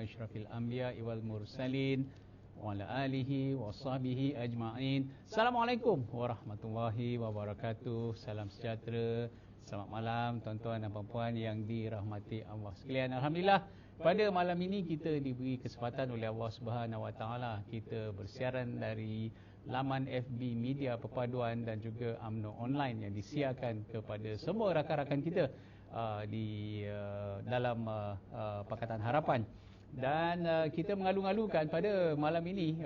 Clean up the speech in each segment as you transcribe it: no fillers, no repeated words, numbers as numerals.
asyrafil anbiya'i wal mursalin wa ala alihi wa sahbihi ajma'in. Assalamualaikum warahmatullahi wabarakatuh. Salam sejahtera. Selamat malam tuan-tuan dan puan-puan yang dirahmati Allah sekalian. Alhamdulillah, pada malam ini kita diberi kesempatan oleh Allah Subhanahu Wa Taala kita bersiaran dari laman FB Media Perpaduan dan juga UMNO Online yang disiarkan kepada semua rakan-rakan kita di dalam Pakatan Harapan. Dan kita mengalu-alukan pada malam ini,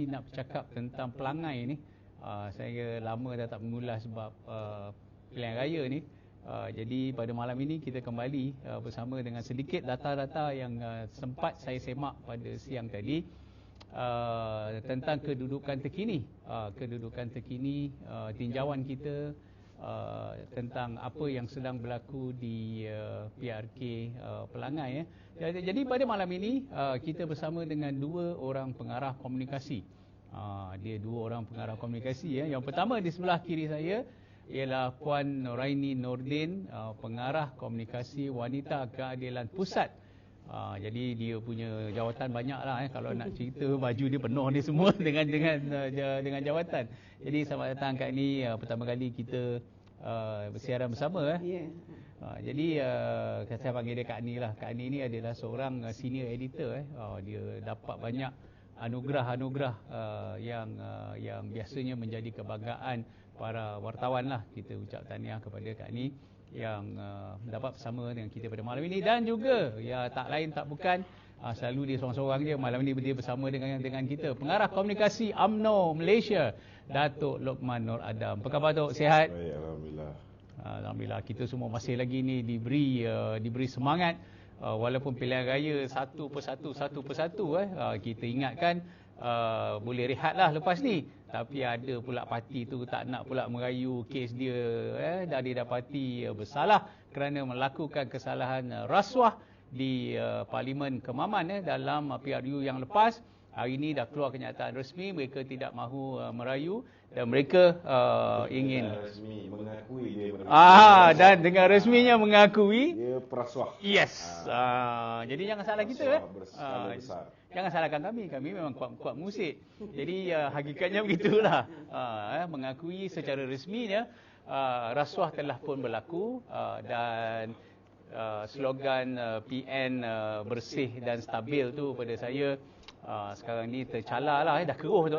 nak bercakap tentang pelangai ni. Saya lama dah tak mengulas sebab pilihan raya ni. Jadi pada malam ini kita kembali bersama dengan sedikit data-data yang sempat saya semak pada siang tadi tentang kedudukan terkini, tinjauan kita tentang apa yang sedang berlaku di PRK Pelangai. Jadi pada malam ini kita bersama dengan dua orang pengarah komunikasi. Dia dua orang pengarah komunikasi. Yang pertama di sebelah kiri saya ialah Puan Noraini Nordin, pengarah komunikasi Wanita Keadilan Pusat. Jadi dia punya jawatan banyak lah. Kalau nak cerita, baju dia penuh ni semua dengan jawatan. Jadi selamat datang Kak Ni. Pertama kali kita bersiaran bersama. Jadi saya panggil dia Kak Ni lah. Kak Ni ni adalah seorang senior editor. Dia dapat banyak anugerah-anugerah yang biasanya menjadi kebanggaan para wartawan lah. Kita ucap tahniah kepada Kak Ni yang dapat bersama dengan kita pada malam ini. Dan juga tak lain tak bukan, selalu dia seorang-seorang je, malam ini dia bersama dengan kita, pengarah komunikasi UMNO Malaysia, Datuk Lokman Nur Adam. Apa khabar Tok? Sihat? Baik, Alhamdulillah. Alhamdulillah, kita semua masih lagi ni diberi semangat, walaupun pilihan raya satu persatu. Kita ingatkan boleh rehatlah lepas ni, tapi ada pula parti tu tak nak pula merayu kes dia, dah didapati bersalah kerana melakukan kesalahan rasuah di Parlimen Kemaman dalam PRU yang lepas. Hari ini dah keluar kenyataan resmi mereka tidak mahu merayu dan mereka ingin resmi mengakui dia dan dengan resminya mengakui dia perasuah. Yes. Jadi jangan salah kita besar. Jangan salahkan kami memang kuat musik. Jadi hakikatnya begitulah. Mengakui secara resminya rasuah telah pun berlaku, dan slogan PN bersih dan stabil tu pada saya sekarang ni tercalar lah. Dah keruh tu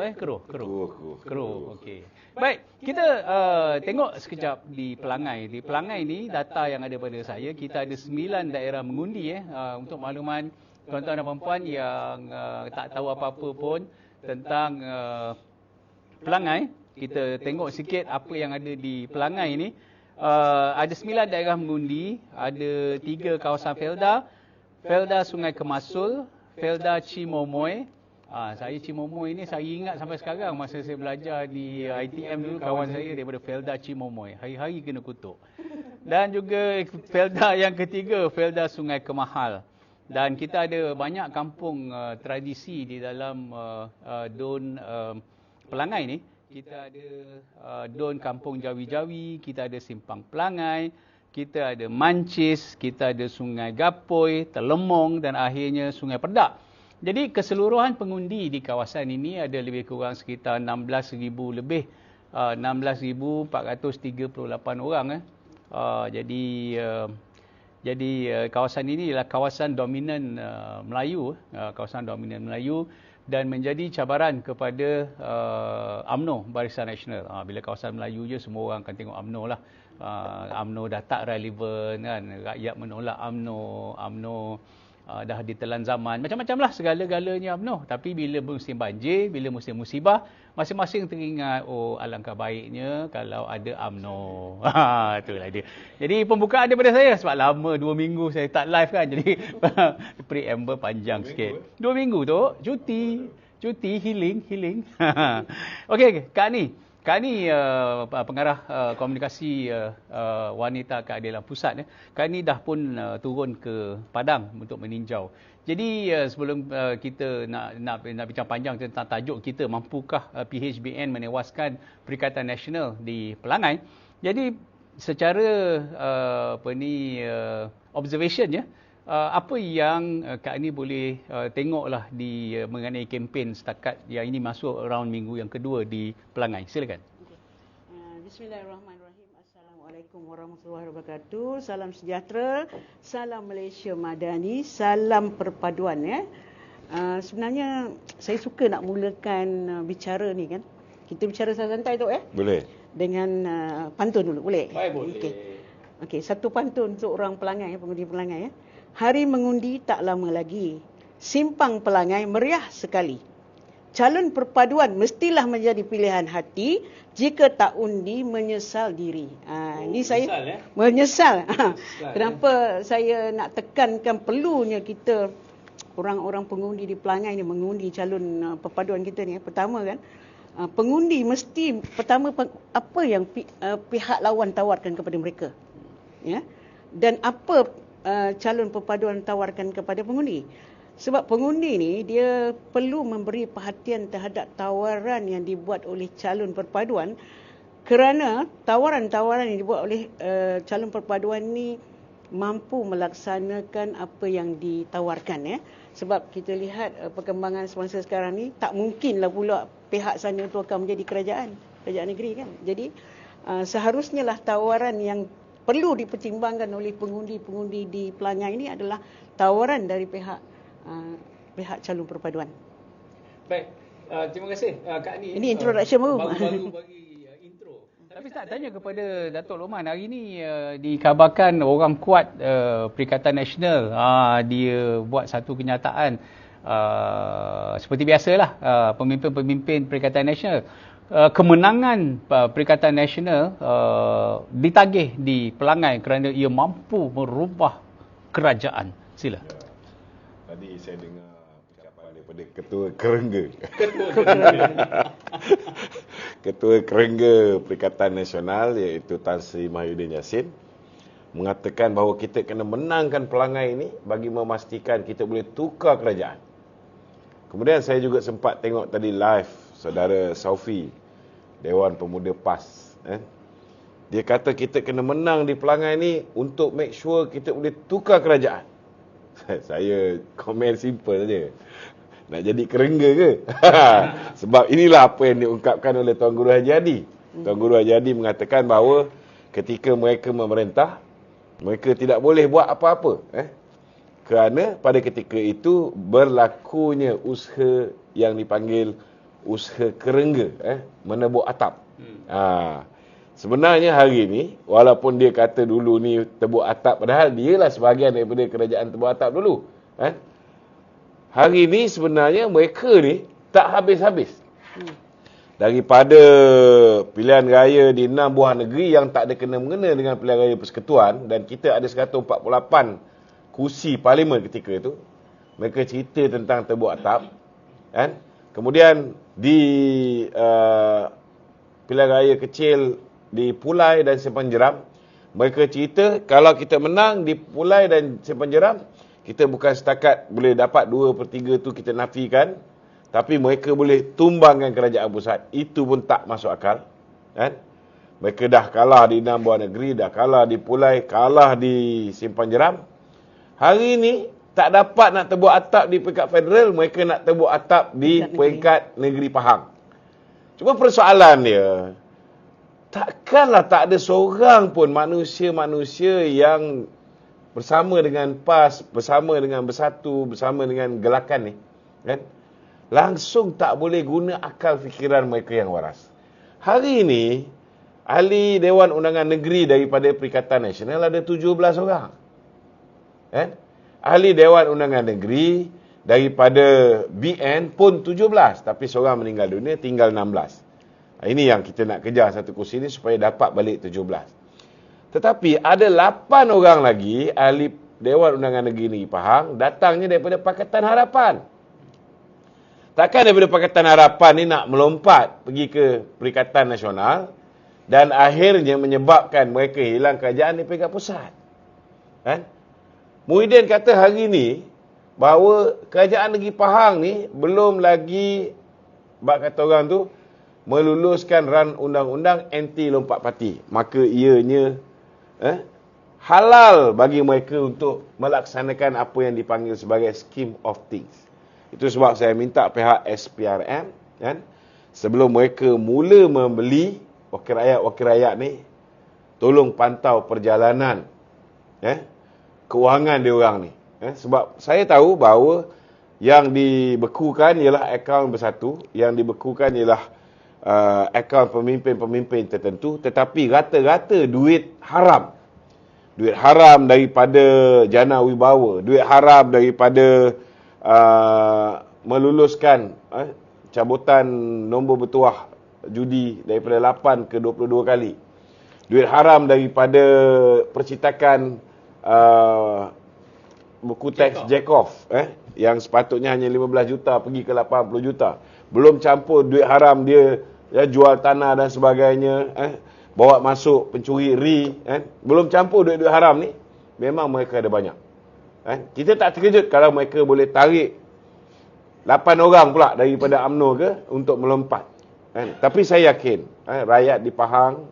keruh. Okey. Baik, kita tengok sekejap di Pelangai. Di Pelangai ni data yang ada pada saya, kita ada 9 daerah mengundi. Untuk makluman tuan-tuan dan puan-puan yang tak tahu apa-apa pun tentang Pelangai, kita tengok sikit apa yang ada di Pelangai ni. Ada 9 daerah mengundi, ada 3 kawasan Felda Sungai Kemasul, Felda Cimomoy. Saya Cimomoy ni saya ingat sampai sekarang, masa saya belajar di ITM dulu, kawan saya daripada Felda Cimomoy, hari-hari kena kutuk. Dan juga Felda yang ketiga, Felda Sungai Kemahal. Dan kita ada banyak kampung tradisi di dalam Don Pelangai ni. Kita ada Don Kampung Jawi-Jawi, kita ada Simpang Pelangai, kita ada Mancis, kita ada Sungai Gapoi, Telemong dan akhirnya Sungai Perdak. Jadi keseluruhan pengundi di kawasan ini ada lebih kurang sekitar 16,000 lebih, 16,438 orang. Jadi kawasan ini ialah kawasan dominan Melayu, dan menjadi cabaran kepada UMNO Barisan Nasional. Bila kawasan Melayu je semua orang akan tengok UMNO lah. UMNO dah tak relevan kan, rakyat menolak UMNO dah ditelan zaman, macam-macam lah segala-galanya UMNO. Tapi bila musim banjir, bila musim musibah, masing-masing teringat, alangkah baiknya kalau ada UMNO. Itulah dia. Jadi pembukaan daripada saya, sebab lama 2 minggu saya tak live kan, jadi preamble panjang sikit. 2 minggu tu cuti healing. Okey, Kak Ni pengarah komunikasi Wanita Keadilan Pusat. Kak Ni dah pun turun ke Padang untuk meninjau. Jadi sebelum kita nak bincang panjang tentang tajuk kita, mampukah PHBN menewaskan Perikatan Nasional di Pelangai? Jadi secara observation ya, apa yang Kak Ani boleh tengoklah di mengenai kempen setakat yang ini masuk round minggu yang kedua di Pelangai? Silakan. Bismillahirrahmanirrahim. Assalamualaikum warahmatullahi wabarakatuh. Salam sejahtera, salam Malaysia Madani, salam perpaduan ya. Sebenarnya saya suka nak mulakan bicara ni kan. Kita bicara santai tu Boleh. dengan pantun dulu, boleh? Baik, boleh. Okey, satu pantun untuk orang Pelangai, pengundi Pelangai ya. Hari mengundi tak lama lagi. Simpang Pelangai meriah sekali. Calon perpaduan mestilah menjadi pilihan hati. Jika tak undi, menyesal diri. Ini saya menyesal. Kenapa saya nak tekankan perlunya kita orang-orang pengundi di Pelangai ni mengundi calon perpaduan kita ni. Pertama kan, pengundi mesti pertama apa yang pihak lawan tawarkan kepada mereka. Ya. Dan apa calon perpaduan tawarkan kepada pengundi. Sebab pengundi ni dia perlu memberi perhatian terhadap tawaran yang dibuat oleh calon perpaduan, kerana tawaran-tawaran yang dibuat oleh calon perpaduan ni mampu melaksanakan apa yang ditawarkan ya. Sebab kita lihat perkembangan semasa sekarang ni tak mungkinlah pula pihak sana tu akan menjadi kerajaan negeri kan. Jadi seharusnya lah tawaran yang perlu dipertimbangkan oleh pengundi-pengundi di Pelangai ini adalah tawaran dari pihak calon perpaduan. Baik, terima kasih Kak Ani. Ini introduction baru. Baru bagi intro. Tapi tak tanya kepada Datuk Lokman, hari ini dikabarkan orang kuat Perikatan Nasional dia buat satu kenyataan seperti biasalah pemimpin-pemimpin Perikatan Nasional. Kemenangan Perikatan Nasional ditagih di Pelangai kerana ia mampu merubah kerajaan. Sila. Tadi saya dengar ucapan daripada Ketua Kerengga. Ketua Kerengga Perikatan Nasional iaitu Tan Sri Mahyudin Yassin mengatakan bahawa kita kena menangkan Pelangai ini bagi memastikan kita boleh tukar kerajaan. Kemudian saya juga sempat tengok tadi live saudara Saufi, Dewan Pemuda PAS. Dia kata kita kena menang di Pelangai ni untuk make sure kita boleh tukar kerajaan. Saya komen simple saja. Nak jadi kerengga ke? Sebab inilah apa yang diungkapkan oleh Tuan Guru Haji Hadi. Tuan Guru Haji Hadi mengatakan bahawa ketika mereka memerintah, mereka tidak boleh buat apa-apa. Kerana pada ketika itu berlakunya usaha yang dipanggil usaha kerengga, menebuk atap. Sebenarnya hari ini, walaupun dia kata dulu ni tebuk atap, padahal dialah sebahagian daripada kerajaan tebuk atap dulu. Hari ini sebenarnya mereka ni tak habis-habis. Daripada pilihan raya di 6 buah negeri yang tak ada kena-mengena dengan pilihan raya persekutuan, dan kita ada 148 kursi parlimen ketika itu, mereka cerita tentang tebuk atap. Kemudian di pilihan raya kecil di Pulai dan Simpang Jeram, mereka cerita kalau kita menang di Pulai dan Simpang Jeram, kita bukan setakat boleh dapat 2/3 tu kita nafikan, tapi mereka boleh tumbangkan kerajaan pusat. Itu pun tak masuk akal. Mereka dah kalah di 6 buah negeri, dah kalah di Pulai, kalah di Simpang Jeram. Hari ini tak dapat nak tebuk atap di peringkat federal, mereka nak tebuk atap di peringkat negeri Pahang. Cuma persoalan dia, takkanlah tak ada seorang pun manusia-manusia yang bersama dengan PAS, bersama dengan Bersatu, bersama dengan Gelakan ni, langsung tak boleh guna akal fikiran mereka yang waras. Hari ini, ahli Dewan Undangan Negeri daripada Perikatan Nasional ada 17 orang. Ahli Dewan Undangan Negeri daripada BN pun 17, tapi seorang meninggal dunia, tinggal 16. Ini yang kita nak kejar satu kursi ni supaya dapat balik 17. Tetapi ada 8 orang lagi ahli Dewan Undangan Negeri Negeri Pahang datangnya daripada Pakatan Harapan. Takkan daripada Pakatan Harapan ni nak melompat pergi ke Perikatan Nasional dan akhirnya menyebabkan mereka hilang kerajaan di peringkat pusat. Muhyiddin kata hari ni bahawa kerajaan Negeri Pahang ni belum lagi, bak kata orang tu, meluluskan ran undang-undang anti lompat parti. Maka ianya halal bagi mereka untuk melaksanakan apa yang dipanggil sebagai scheme of things. Itu sebab saya minta pihak SPRM kan, sebelum mereka mula membeli wakil rakyat ni, tolong pantau perjalanan kewangan dia orang ni. Sebab saya tahu bahawa yang dibekukan ialah akaun bersatu, yang dibekukan ialah akaun pemimpin-pemimpin tertentu, tetapi rata-rata duit haram. Duit haram daripada jana wibawa, duit haram daripada meluluskan cabutan nombor bertuah judi daripada 8 ke 22 kali. Duit haram daripada percetakan buku teks Jacob yang sepatutnya hanya 15 juta pergi ke 80 juta. Belum campur duit haram dia jual tanah dan sebagainya, bawa masuk pencuri belum campur duit-duit haram ni. Memang mereka ada banyak. Kita tak terkejut kalau mereka boleh tarik 8 orang pula daripada UMNO ke untuk melompat. Tapi saya yakin rakyat di Pahang,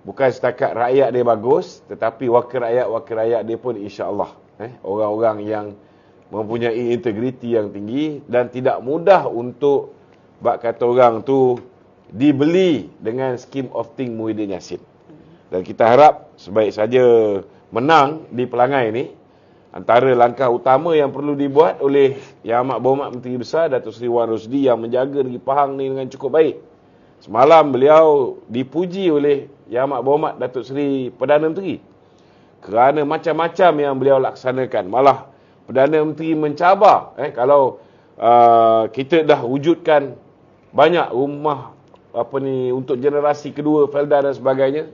bukan setakat rakyat dia bagus, tetapi wakil rakyat dia pun insya-Allah orang-orang yang mempunyai integriti yang tinggi dan tidak mudah untuk bak kata orang tu dibeli dengan scheme of thing Muhyiddin Yassin. Dan kita harap sebaik saja menang di Pelangai ni, antara langkah utama yang perlu dibuat oleh Yang Amat Berhormat Menteri Besar Datuk Seri Wan Rosdi yang menjaga negeri Pahang ni dengan cukup baik. Semalam beliau dipuji oleh Yang Amat Berhormat Datuk Seri Perdana Menteri kerana macam-macam yang beliau laksanakan. Malah Perdana Menteri mencabar kalau kita dah wujudkan banyak rumah untuk generasi kedua, Felda dan sebagainya.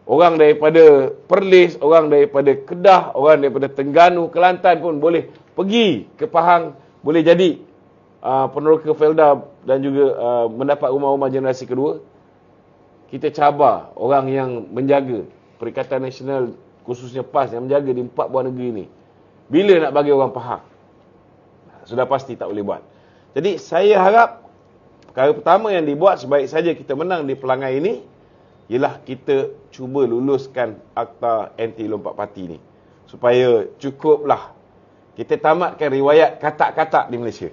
Orang daripada Perlis, orang daripada Kedah, orang daripada Terengganu, Kelantan pun boleh pergi ke Pahang, boleh jadi peneroka Felda dan juga mendapat rumah-rumah generasi kedua. Kita cabar orang yang menjaga Perikatan Nasional, khususnya PAS yang menjaga di 4 buah negeri ni. Bila nak bagi orang Pahang? Sudah pasti tak boleh buat. Jadi saya harap perkara pertama yang dibuat sebaik saja kita menang di Pelangai ini ialah kita cuba luluskan Akta Anti Lompat Parti ni. Supaya cukuplah kita tamatkan riwayat katak-katak di Malaysia.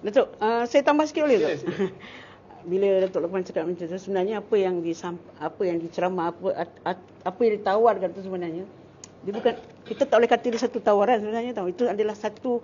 Datuk, saya tambah sikit boleh tak? Bila Datuk Lokman cakap macam tu, sebenarnya apa yang diceramah, apa yang ditawarkan tu sebenarnya, dia bukan, kita tak boleh kata dia satu tawaran sebenarnya tahu. Itu adalah satu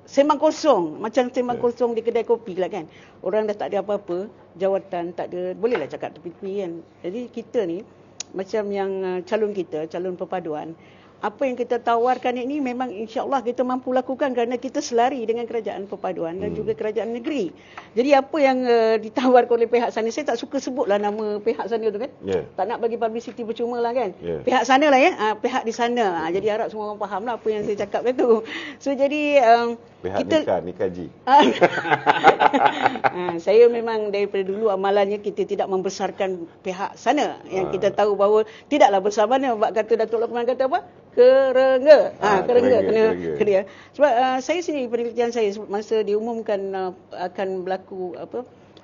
sembang kosong, macam sembang kosong di kedai kopi lah kan. Orang dah tak ada apa-apa, jawatan tak ada, bolehlah cakap tepi-tepi kan. Jadi kita ni macam yang calon perpaduan, apa yang kita tawarkan ini memang insya-Allah kita mampu lakukan kerana kita selari dengan kerajaan perpaduan dan juga kerajaan negeri. Jadi apa yang ditawarkan oleh pihak sana, saya tak suka sebutlah nama pihak sana tu kan. Tak nak bagi publicity percuma lah kan. Pihak sana lah pihak di sana. Jadi harap semua orang faham lah apa yang saya cakap tu. So jadi pihak kita Nikaji. Saya memang daripada dulu amalannya kita tidak membesarkan pihak sana. Yang kita tahu bahawa tidaklah besar mana. Sebab kata Datuk Lokman kata apa? Kerengga. Kena. Sebab saya sendiri, penelitian saya masa diumumkan akan berlaku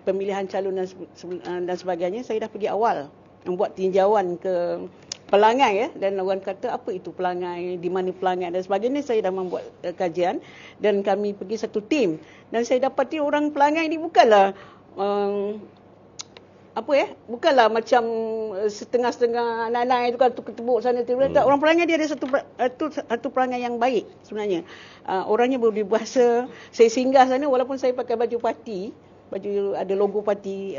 pemilihan calon dan sebagainya, saya dah pergi awal membuat tinjauan ke Pelangai dan orang kata apa itu Pelangai, di mana Pelangai dan sebagainya. Saya dah membuat kajian dan kami pergi satu tim dan saya dapati orang Pelangai ni bukanlah bukanlah macam setengah-setengah anak-anak itu kan ketebuk sana tu. Orang Pelangai dia ada satu perangai yang baik sebenarnya. Orangnya berbahasa. Saya singgah sana walaupun saya pakai baju parti, baju ada logo parti,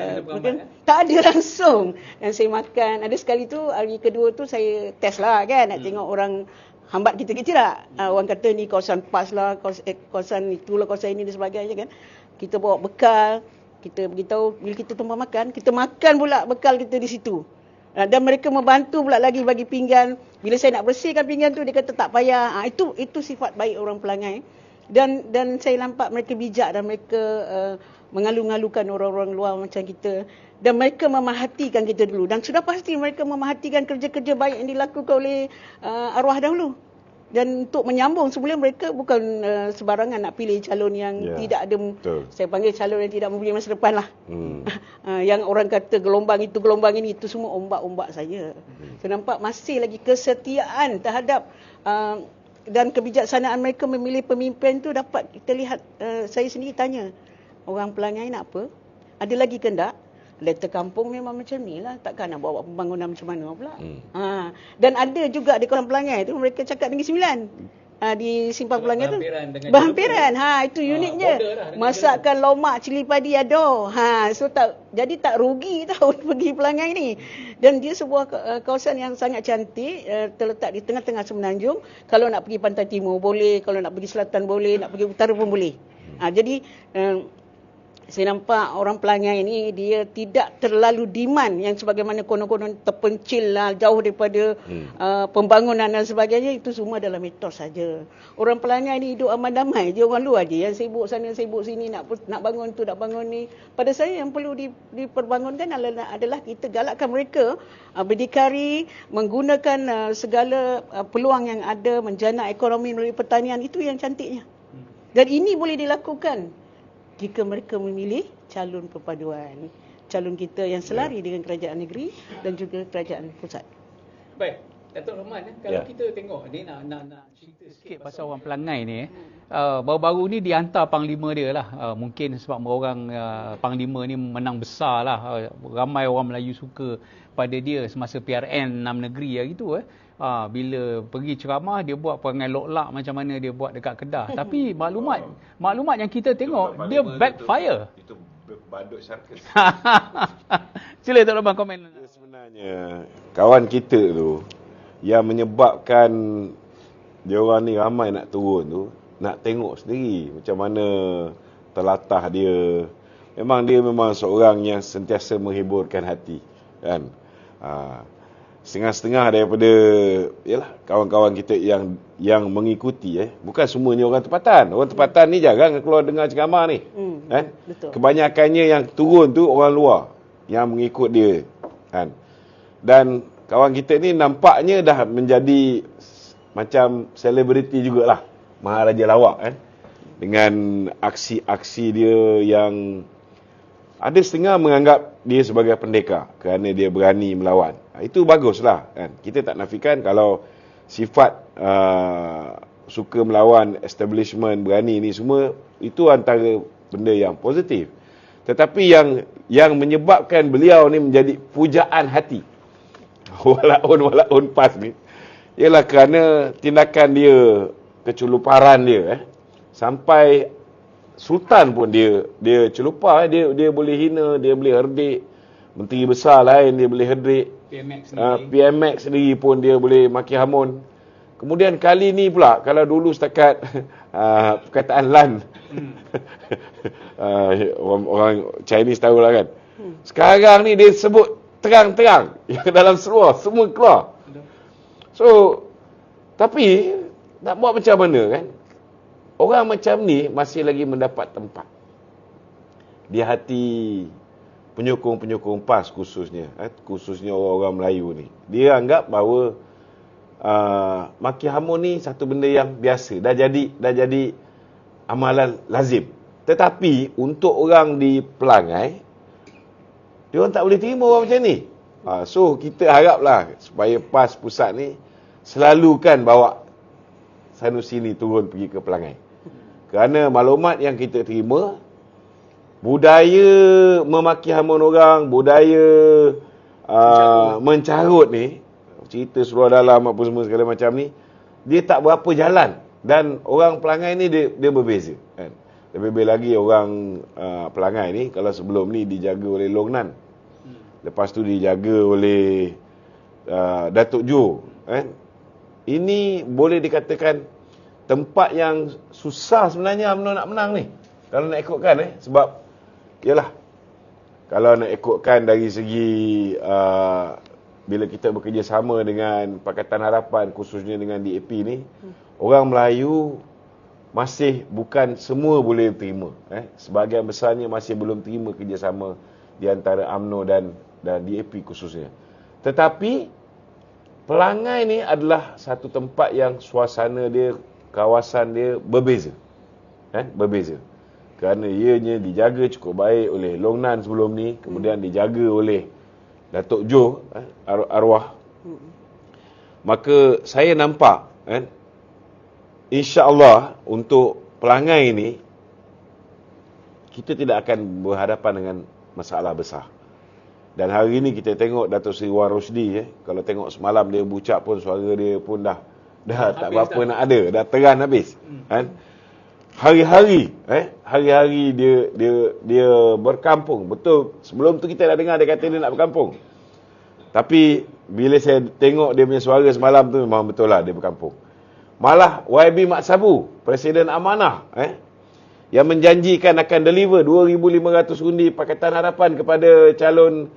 tak ada langsung. Dan saya makan. Ada sekali tu hari kedua tu saya test lah kan, nak tengok orang hambat kita ke tidak. Orang kata ni kawasan PAS lah, kawasan itulah, kawasan ini dan sebagainya kan. Kita bawa bekal. Kita beritahu bila kita tumpah makan, kita makan pula bekal kita di situ. Dan mereka membantu pula lagi bagi pinggan. Bila saya nak bersihkan pinggan tu, dia kata tak payah. Itu sifat baik orang Pelangai. Dan saya nampak mereka bijak dan mereka mengalu-ngalukan orang-orang luar macam kita. Dan mereka memerhatikan kita dulu. Dan sudah pasti mereka memerhatikan kerja-kerja baik yang dilakukan oleh arwah dahulu. Dan untuk menyambung semula, mereka bukan sebarangan nak pilih calon yang tidak ada, saya panggil calon yang tidak mempunyai masa depan lah. Yang orang kata gelombang itu, gelombang ini, itu semua ombak-ombak saja. Saya nampak masih lagi kesetiaan terhadap dan kebijaksanaan mereka memilih pemimpin tu dapat kita lihat. Saya sendiri tanya, orang Pelangai nak apa? Ada lagi kendak? Letter kampung memang macam ni lah. Takkan nak bawa pembangunan macam mana pula. Dan ada juga di Kuala Pelangai tu, mereka cakap Negeri Sembilan. Di Simpang Pelangai tu. Berhampiran. Itu uniknya. Masakan lomak cili padi ada. So jadi tak rugi tahu pergi Pelangai ni. Dan dia sebuah kawasan yang sangat cantik. Terletak di tengah-tengah Semenanjung. Kalau nak pergi Pantai Timur boleh. Kalau nak pergi Selatan boleh. Nak pergi Utara pun boleh. Jadi saya nampak orang Pelangai ni dia tidak terlalu demand yang sebagaimana konon-konon terpencil lah, jauh daripada pembangunan dan sebagainya. Itu semua adalah mitos saja. Orang Pelangai ni hidup aman damai. Dia orang luar je yang sibuk sana sibuk sini, nak bangun tu nak bangun ni. Pada saya yang perlu diperbangunkan adalah kita galakkan mereka berdikari, menggunakan segala peluang yang ada, menjana ekonomi melalui pertanian. Itu yang cantiknya. Dan ini boleh dilakukan jika mereka memilih calon perpaduan, calon kita yang selari dengan kerajaan negeri dan juga kerajaan pusat. Baik, Datuk Rahman, kalau kita tengok ni nak cerita sikit pasal orang Pelangai ni, baru-baru ni dihantar panglima dia lah. Mungkin sebab orang panglima ni menang besar lah. Ramai orang Melayu suka pada dia semasa PRN 6 negeri hari tu. Bila pergi ceramah, dia buat perangai loklak macam mana dia buat dekat Kedah. Tapi maklumat yang kita tengok, dia backfire. Itu badut syarkas. Sila Datuk Rahman komen. Sebenarnya kawan kita tu yang menyebabkan dia orang ni ramai nak turun tu, nak tengok sendiri macam mana telatah dia. Dia memang seorang yang sentiasa menghiburkan hati, kan. Setengah-setengah daripada kawan-kawan kita yang mengikuti, bukan semuanya orang tempatan. Orang tempatan ni jarang keluar dengar ceramah ni, kan. Betul. Kebanyakannya yang turun tu orang luar yang mengikut dia, kan. Dan kawan kita ni nampaknya dah menjadi macam selebriti jugalah, Maharaja Lawak, kan. Dengan aksi-aksi dia yang ada setengah menganggap dia sebagai pendekar kerana dia berani melawan. Itu baguslah, kan. Kita tak nafikan kalau sifat suka melawan establishment, berani ni semua, itu antara benda yang positif. Tetapi yang menyebabkan beliau ni menjadi pujaan hati walaun pas ni, ialah kerana tindakan dia, keculuparan dia, sampai Sultan pun dia celupar. Dia boleh hina, dia boleh herdik menteri besar lain, dia boleh herdik PMX sendiri pun dia boleh maki hamun. Kemudian kali ni pula, kalau dulu setakat perkataan lan, orang Chinese tahulah, kan. Sekarang ni dia sebut terang-terang yang dalam seluar semua keluar. So, tapi nak buat macam mana, kan? Orang macam ni masih lagi mendapat tempat di hati penyokong-penyokong PAS khususnya orang-orang Melayu ni. Dia anggap bahawa maki hamun ni satu benda yang biasa, dah jadi amalan lazim. Tetapi untuk orang di Pelangai, dia orang tak boleh terima orang macam ni. So kita haraplah supaya PAS pusat ni selalukan bawa Sanusi ni turun pergi ke Pelangai. Kerana maklumat yang kita terima, budaya memaki hamun orang, budaya mencarut ni, cerita seluar dalam apa semua segala macam ni, dia tak berapa jalan. Dan orang Pelangai ni dia berbeza, kan. Lebih-lebih lagi orang Pelangai ni, kalau sebelum ni dijaga oleh Long Nan, lepas tu dijaga oleh Datuk Jo, kan. Ini boleh dikatakan tempat yang susah sebenarnya UMNO nak menang ni, kalau nak ikutkan, sebab yalah, kalau nak ikutkan dari segi bila kita bekerjasama dengan Pakatan Harapan, khususnya dengan DAP ni, orang Melayu masih bukan semua boleh terima, sebahagian besarnya masih belum terima kerjasama di antara UMNO dan DAP khususnya. Tetapi Pelangai ni adalah satu tempat yang suasana dia, kawasan dia berbeza. Berbeza. Kerana ianya dijaga cukup baik oleh Long Nan sebelum ni, kemudian dijaga oleh Datuk Jo, arwah. Maka saya nampak, insya-Allah untuk Pelangai ini, kita tidak akan berhadapan dengan masalah besar. Dan hari ini kita tengok Datuk Seri Wan Rosdi, kalau tengok semalam dia bucak pun, suara dia pun dah tak berapa nak ada, dah teran habis. Hari-hari dia berkampung. Betul, sebelum tu kita dah dengar dia kata dia nak berkampung. Tapi bila saya tengok dia punya suara semalam tu, memang betul lah dia berkampung. Malah YB Mat Sabu, Presiden Amanah, yang menjanjikan akan deliver 2,500 undi Pakatan Harapan kepada calon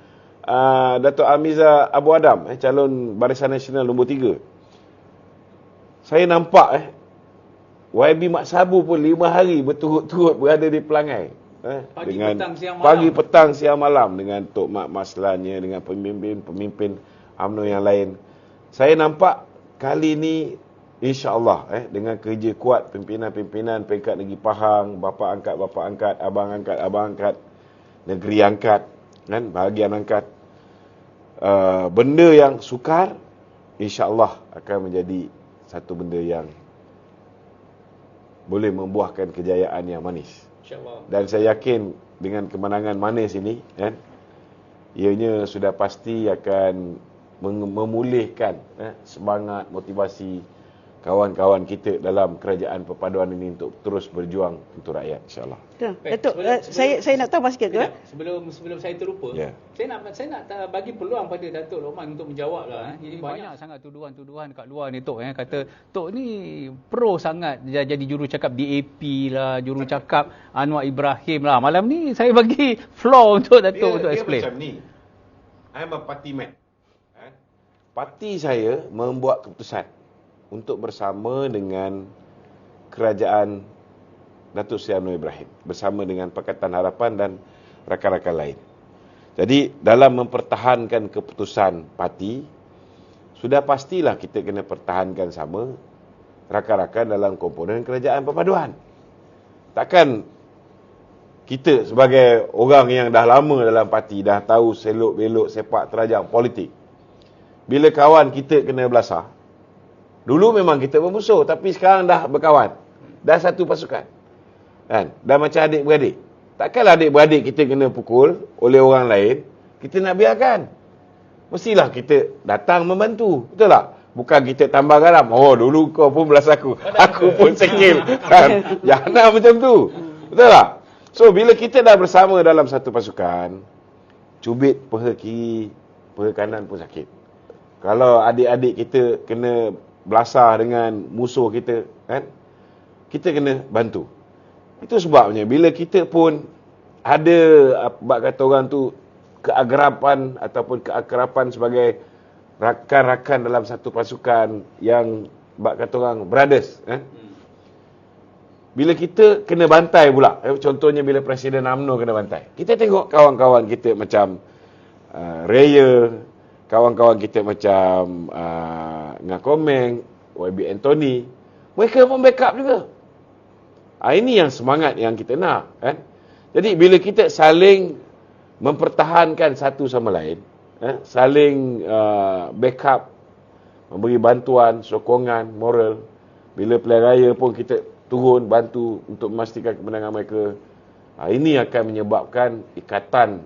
Datuk Amiza Abu Adam, calon Barisan Nasional nombor 3. Saya nampak YB Mat Sabu pun 5 hari berturut-turut berada di Pelangai. Pagi, petang, siang, malam dengan Tok Mat Maslannya, dengan pemimpin UMNO yang lain. Saya nampak kali ni insya-Allah dengan kerja kuat pimpinan-pimpinan peringkat negeri Pahang, bapa angkat, abang angkat, negeri angkat, bahagian angkat, benda yang sukar insya-Allah akan menjadi satu benda yang boleh membuahkan kejayaan yang manis. InsyaAllah. Dan saya yakin dengan kemenangan manis ini, ianya sudah pasti akan memulihkan semangat, motivasi kawan-kawan kita dalam kerajaan perpaduan ini untuk terus berjuang untuk rakyat, insyaAllah. Datuk, saya nak tambah sikit ke? Sebelum saya terlupa, saya nak bagi peluang pada Datuk Lokman untuk menjawab lah. Jadi banyak sangat tuduhan-tuduhan kat luar ni Tok, kata Tok ni pro sangat jadi jurucakap DAP lah, jurucakap Anwar Ibrahim lah. Malam ni saya bagi floor untuk Datuk untuk explain. Dia macam ni, I'm a party man. Parti saya membuat keputusan untuk bersama dengan kerajaan Datuk Seri Anwar Ibrahim, bersama dengan Pakatan Harapan dan rakan-rakan lain. Jadi dalam mempertahankan keputusan parti, sudah pastilah kita kena pertahankan sama rakan-rakan dalam komponen kerajaan perpaduan. Takkan kita sebagai orang yang dah lama dalam parti, dah tahu selok-belok sepak terajang politik, bila kawan kita kena belasah, dulu memang kita bermusuh, tapi sekarang dah berkawan. Dah satu pasukan. Dah macam adik-beradik. Takkanlah adik-beradik kita kena pukul oleh orang lain, kita nak biarkan. Mestilah kita datang membantu. Betul tak? Bukan kita tambah garam. Oh, dulu kau pun belas aku pun sekil. Jangan macam tu. Betul tak? So, bila kita dah bersama dalam satu pasukan, cubit peha kiri, peha kanan pun sakit. Kalau adik-adik kita kena belasah dengan musuh kita, kita kena bantu. Itu sebabnya bila kita pun ada, bak kata orang tu, keagrapan ataupun keakrapan sebagai rakan-rakan dalam satu pasukan yang bak kata orang brothers, bila kita kena bantai pula, contohnya bila Presiden UMNO kena bantai, kita tengok kawan-kawan kita macam Raya, kawan-kawan kita macam Ngakomeng, YB Anthony, mereka pun backup juga. Ini yang semangat yang kita nak, Jadi bila kita saling mempertahankan satu sama lain, saling backup, memberi bantuan, sokongan, moral, bila pilihan raya pun kita turun bantu untuk memastikan kemenangan mereka, ini akan menyebabkan ikatan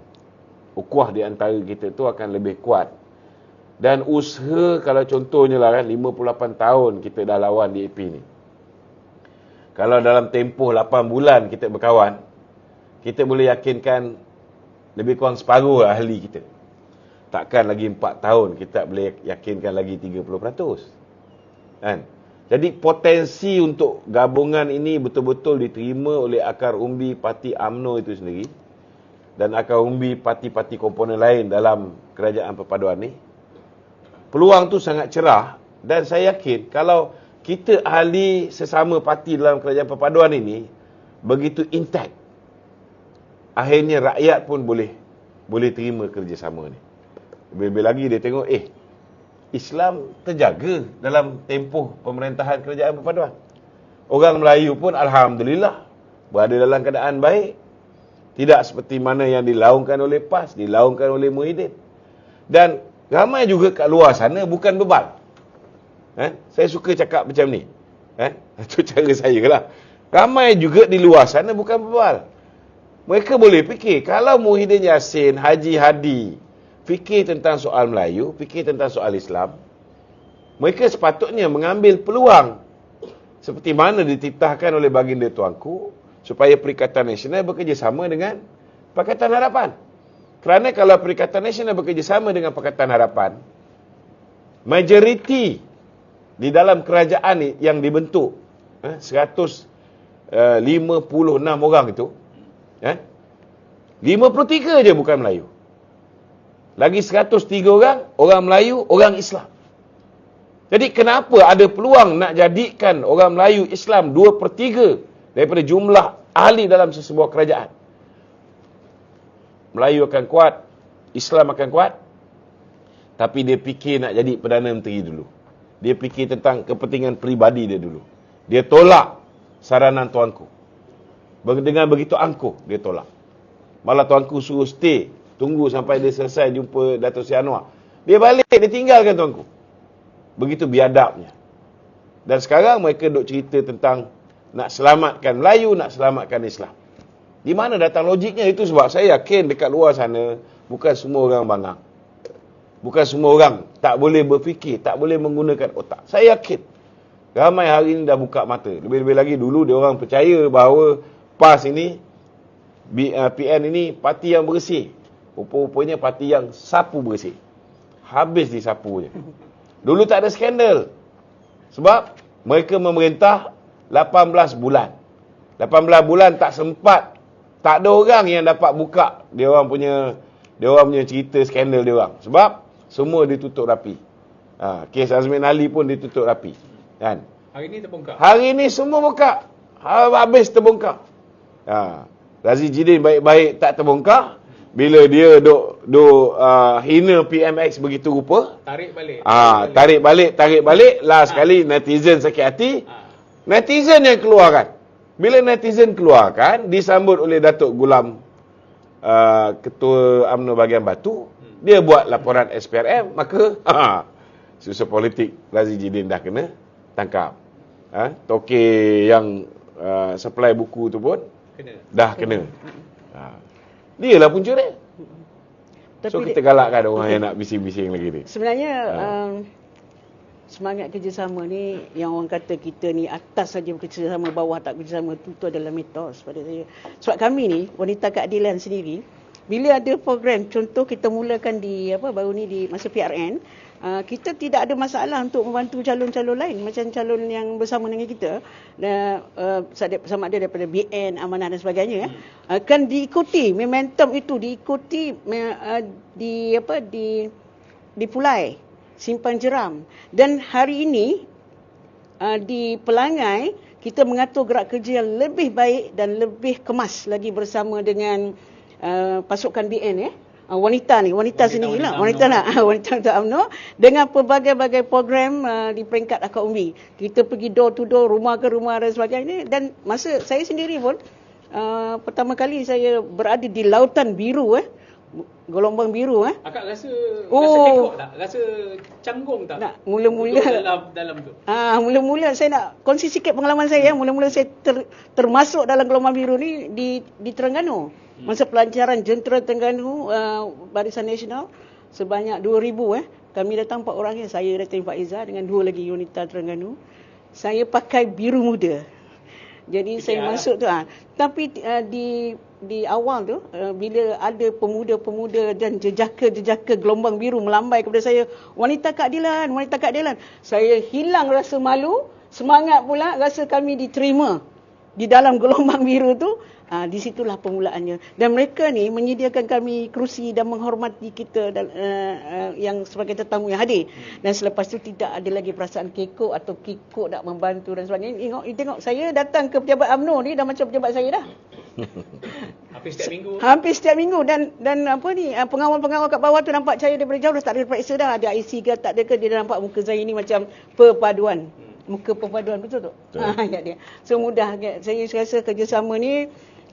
ukhuwah di antara kita tu akan lebih kuat. Dan usaha, kalau contohnya lah 58 tahun kita dah lawan DAP ni. Kalau dalam tempoh 8 bulan kita berkawan, kita boleh yakinkan lebih kurang separuh ahli kita. Takkan lagi 4 tahun kita boleh yakinkan lagi 30%. Jadi potensi untuk gabungan ini betul-betul diterima oleh akar umbi parti UMNO itu sendiri dan akar umbi parti-parti komponen lain dalam kerajaan perpaduan ni. Peluang tu sangat cerah dan saya yakin kalau kita ahli sesama parti dalam kerajaan perpaduan ini begitu intact, akhirnya rakyat pun boleh terima kerjasama ni. Lebih-lebih lagi dia tengok, Islam terjaga dalam tempoh pemerintahan kerajaan perpaduan. Orang Melayu pun alhamdulillah berada dalam keadaan baik. Tidak seperti mana yang dilaungkan oleh PAS, dilaungkan oleh Muhyiddin. Dan ramai juga kat luar sana bukan bebal. Saya suka cakap macam ni. Itu cara saya lah. Ramai juga di luar sana bukan bebal. Mereka boleh fikir, kalau Muhyiddin Yassin, Haji Hadi fikir tentang soal Melayu, fikir tentang soal Islam, mereka sepatutnya mengambil peluang seperti mana dititahkan oleh baginda Tuanku, supaya Perikatan Nasional bekerjasama dengan Pakatan Harapan. Kerana kalau Perikatan Nasional bekerjasama dengan Pakatan Harapan, majoriti di dalam kerajaan yang dibentuk 156 orang itu, 53 je bukan Melayu. Lagi 103 orang Melayu, orang Islam. Jadi kenapa ada peluang nak jadikan orang Melayu Islam 2/3 daripada jumlah ahli dalam sesebuah kerajaan? Melayu akan kuat, Islam akan kuat, tapi dia fikir nak jadi Perdana Menteri dulu. Dia fikir tentang kepentingan peribadi dia dulu. Dia tolak saranan tuanku. Dengan begitu angkuh, dia tolak. Malah tuanku suruh stay, tunggu sampai dia selesai jumpa Dato' Seri Anwar. Dia balik, dia tinggalkan tuanku. Begitu biadabnya. Dan sekarang mereka duk cerita tentang nak selamatkan Melayu, nak selamatkan Islam. Di mana datang logiknya itu? Sebab saya yakin dekat luar sana bukan semua orang bangang. Bukan semua orang tak boleh berfikir, tak boleh menggunakan otak. Saya yakin ramai hari ini dah buka mata. Lebih-lebih lagi dulu dia orang percaya bahawa PAS ini, PN ini parti yang bersih. Rupa-rupanya parti yang sapu bersih. Habis disapu je. Dulu tak ada skandal. Sebab mereka memerintah 18 bulan. 18 bulan tak sempat. Tak ada orang yang dapat buka dia orang punya cerita skandal dia orang. Sebab semua ditutup rapi. Kes Azmin Ali pun ditutup rapi. Kan? Hari ini terbongkar. Hari ini semua buka. Habis terbongkar. Razi Jidin baik-baik tak terbongkar. Bila dia duk hina PMX begitu rupa, Tarik balik. Last sekali netizen sakit hati. Netizen yang keluarkan. Bila netizen keluarkan, disambut oleh Datuk Gulam, Ketua UMNO Bahagian Batu, dia buat laporan SPRM, maka susah politik Razi Jidin dah kena tangkap. Toke yang supply buku tu pun dah kena. Dia lah punca dia. So kita galakkan orang yang nak bising-bising lagi ni. Sebenarnya semangat kerjasama ni, yang orang kata kita ni atas saja bekerjasama, bawah tak bekerjasama, itu adalah mitos pada saya. Sebab kami ni, Wanita Keadilan sendiri, bila ada program, contoh kita mulakan di baru ni di masa PRN, kita tidak ada masalah untuk membantu calon-calon lain macam calon yang bersama dengan kita, sama ada daripada BN, Amanah dan sebagainya, akan diikuti momentum itu, diikuti di Pulai Simpang Jeram. Dan hari ini di Pelangai kita mengatur gerak kerja yang lebih baik dan lebih kemas lagi bersama dengan pasukan BN wanita sendirilah, wanita UMNO, dengan pelbagai-bagai program di peringkat akar umbi. Kita pergi door to door, rumah ke rumah dan sebagainya. Dan masa saya sendiri pun pertama kali saya berada di Lautan Biru, gelombang biru. Akak rasa kekok tak? Rasa canggung tak? Nak mula-mula dalam tu. Mula-mula saya nak kongsi sikit pengalaman saya. Mula-mula saya termasuk dalam gelombang biru ni di Terengganu. Masa pelancaran Jentera Terengganu, Barisan Nasional, sebanyak 2,000 kami datang 4 orang, saya Datin Faiza dengan 2 lagi wanita Terengganu. Saya pakai biru muda. Jadi saya masuk tu. Tapi di awal tu, bila ada pemuda-pemuda dan jejaka gelombang biru melambai kepada saya, wanita keadilan, saya hilang rasa malu, semangat pula rasa kami diterima di dalam gelombang biru tu. Di situlah permulaannya. Dan mereka ni menyediakan kami kerusi dan menghormati kita yang sebagai tetamu yang hadir. Dan selepas tu tidak ada lagi perasaan kekok atau kikuk nak membantu dan sebagainya. Tengok saya datang ke pejabat UMNO ni dah macam pejabat saya dah. Hampir setiap minggu dan apa ni pengawal-pengawal kat bawah tu nampak saya daripada jauh dah tak ada periksa dah ada IC ke tak ada ke, dia dah nampak muka saya ni macam perpaduan. Muka perpaduan, betul tak? Ya dia. So mudah saya rasa kerjasama ni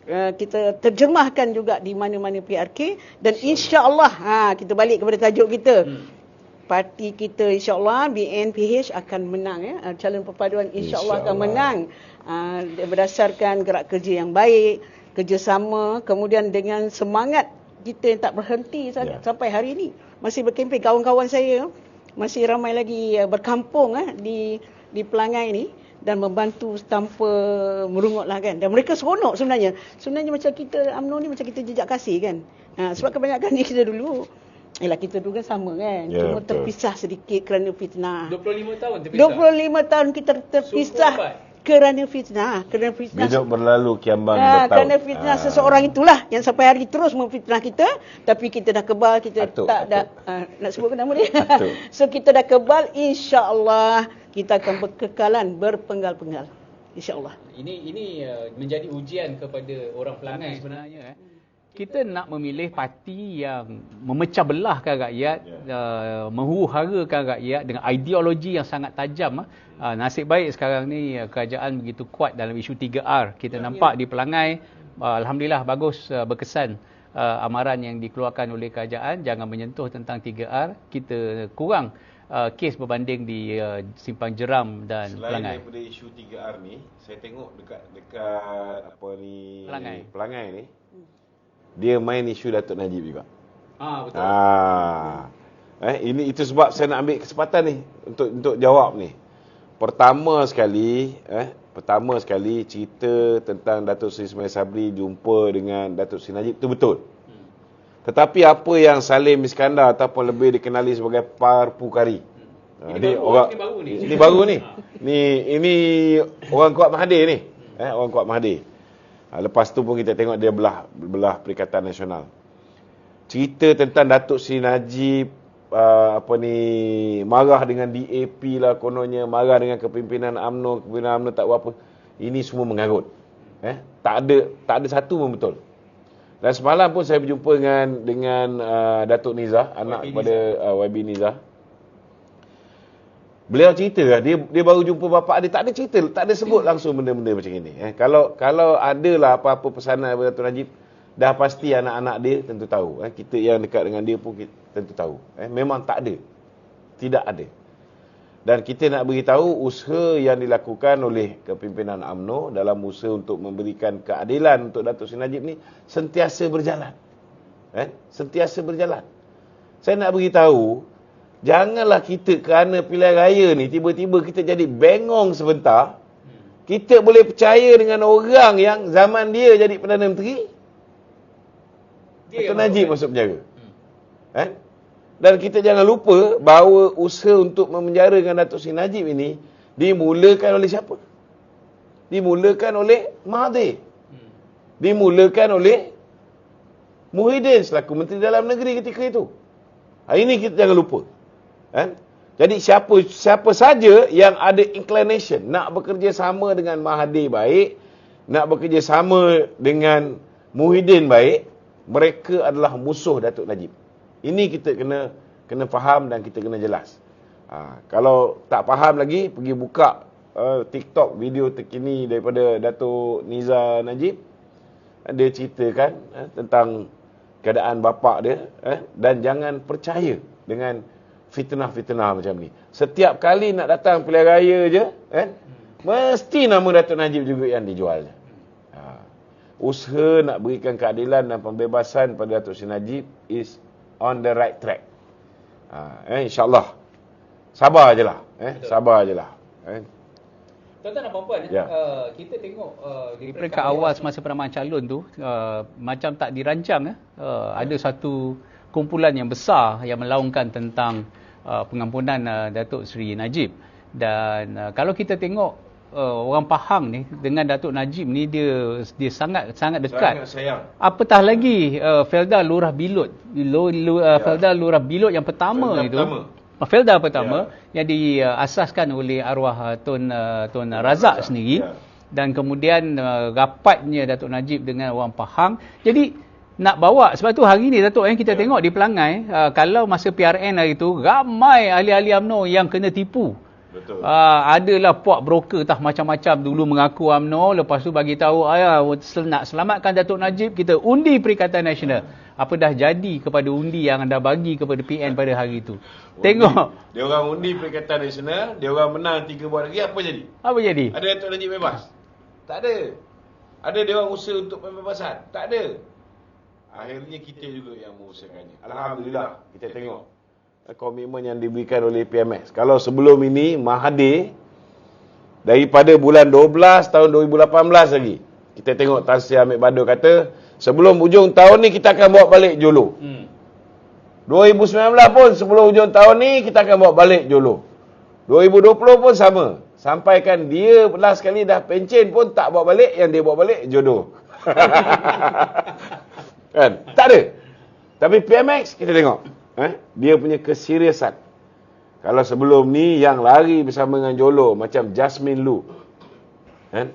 kita terjemahkan juga di mana-mana PRK dan insya-Allah kita balik kepada tajuk kita. Parti kita insya-Allah BNPH akan menang ya. Calon perpaduan insya-Allah akan menang. Berdasarkan gerak kerja yang baik, kerjasama, kemudian dengan semangat kita yang tak berhenti sampai hari ini. Masih berkempen, kawan-kawan saya masih ramai lagi berkampung di Pelangai ni dan membantu tanpa merungutlah kan. Dan mereka seronok sebenarnya. Sebenarnya macam kita UMNO ni macam kita jejak kasih kan. Sebab kebanyakan ni kita dulu kita dulu kan sama kan. Cuma terpisah sedikit kerana fitnah. 25 tahun terpisah. 25 tahun kita terpisah kerana fitnah. Hidup berlalu kiambang bertahun. Kerana fitnah seseorang itulah yang sampai hari terus memfitnah kita, tapi kita dah kebal, kita nak sebut nama dia. So kita dah kebal, insya-Allah kita akan berkekalan berpenggal-penggal. Insya-Allah. Ini menjadi ujian kepada orang Pelangai sebenarnya. Kita nak memilih parti yang memecah belahkan rakyat, menghuru-harakan rakyat dengan ideologi yang sangat tajam. Nasib baik sekarang ni kerajaan begitu kuat dalam isu 3R. Kita nampak di Pelangai, alhamdulillah bagus, berkesan amaran yang dikeluarkan oleh kerajaan, jangan menyentuh tentang 3R. Kita kurang kes berbanding di Simpang Jeram dan Pelangai. Selain daripada isu 3R ni, saya tengok dekat Pelangai ni, dia main isu Datuk Najib juga. Betul. Itu sebab saya nak ambil kesempatan ni untuk jawab ni. Pertama sekali cerita tentang Datuk Seri Ismail Sabri jumpa dengan Datuk Seri Najib itu betul. Tetapi apa yang Salim Iskandar ataupun lebih dikenali sebagai Parpukari. Ini baru ni. Ini orang kuat Mahathir ni. Orang kuat Mahathir. Lepas tu pun kita tengok dia belah Perikatan Nasional. Cerita tentang Datuk Seri Najib marah dengan DAP lah kononnya, marah dengan kepimpinan UMNO tak buat apa. Ini semua mengarut. Tak ada satu pun betul. Dan semalam pun saya berjumpa dengan Datuk Nizah, anak kepada YB Nizah. Beliau cerita lah, dia baru jumpa bapa dia, tak ada cerita, tak ada sebut langsung benda-benda macam ini. Kalau adalah apa-apa pesanan daripada Datuk Najib, dah pasti anak-anak dia tentu tahu. Kita yang dekat dengan dia pun tentu tahu. Memang tak ada. Tidak ada. Dan kita nak beritahu usaha yang dilakukan oleh kepimpinan UMNO dalam usaha untuk memberikan keadilan untuk Datuk Seri Najib ni sentiasa berjalan. Sentiasa berjalan. Saya nak beritahu, janganlah kita kerana pilihan raya ni tiba-tiba kita jadi bengong sebentar. Kita boleh percaya dengan orang yang zaman dia jadi Perdana Menteri, Datuk Najib masuk penjara. Dan kita jangan lupa bahawa usaha untuk memenjarakan Datuk Seri Najib ini dimulakan oleh siapa? Dimulakan oleh Mahathir. Dimulakan oleh Muhyiddin selaku Menteri Dalam Negeri ketika itu. Ini kita jangan lupa. Jadi siapa saja yang ada inclination nak bekerja sama dengan Mahathir baik, nak bekerja sama dengan Muhyiddin baik, mereka adalah musuh Datuk Najib. Ini kita kena faham dan kita kena jelas. Kalau tak faham lagi, pergi buka TikTok video terkini daripada Datuk Nizah Najib. Dia ceritakan tentang keadaan bapa dia, dan jangan percaya dengan fitnah-fitnah macam ni. Setiap kali nak datang pilihan raya je, mesti nama Datuk Najib juga yang dijual. Usaha nak berikan keadilan dan pembebasan pada Datuk Seri Najib is on the right track. InsyaAllah. Sabar je lah. Sabar je lah. Tuan-tuan dan puan-puan, kita tengok di peringkat awal semasa penamaan calon tu, macam tak dirancang. Ada satu kumpulan yang besar yang melaungkan tentang pengampunan Datuk Seri Najib. Dan kalau kita tengok orang Pahang ni dengan Datuk Najib ni dia sangat dekat. Sangat sayang. Apatah lagi Felda Lurah Bilot. Felda Lurah Bilot yang pertama Felda pertama yang diasaskan oleh arwah Tun Razak sendiri. dan kemudian rapatnya Datuk Najib dengan orang Pahang. Jadi nak bawa, sebab tu hari ni Datuk kita tengok di Pelangai, kalau masa PRN hari tu ramai ahli-ahli UMNO yang kena tipu. Betul. Adalah puak broker macam-macam dulu mengaku UMNO, lepas tu bagi tahu nak selamatkan Datuk Najib, kita undi Perikatan Nasional. Apa dah jadi kepada undi yang anda bagi kepada PN pada hari itu. Tengok. Dia orang undi Perikatan Nasional, dia orang menang 3 buah negeri, apa jadi? Apa jadi? Ada Datuk Najib bebas? Tak ada. Ada dia orang usaha untuk pembebasan? Tak ada. Akhirnya kita juga yang mengusahakannya. Alhamdulillah, kita tengok komitmen yang diberikan oleh PMX. Kalau sebelum ini Mahathir daripada bulan 12 tahun 2018 lagi, kita tengok Tan Sri Amir Badur kata sebelum hujung tahun ni kita akan bawa balik Jolo. 2019 pun sebelum hujung tahun ni kita akan bawa balik Jolo. 2020 pun sama. Sampaikan dia last kali dah pencen pun tak bawa balik, yang dia bawa balik jodoh. Kan? Tak ada. Tapi PMX kita tengok dia punya keseriusan. Kalau sebelum ni yang lari bersama dengan Jolo macam Jasmine Lu, kan?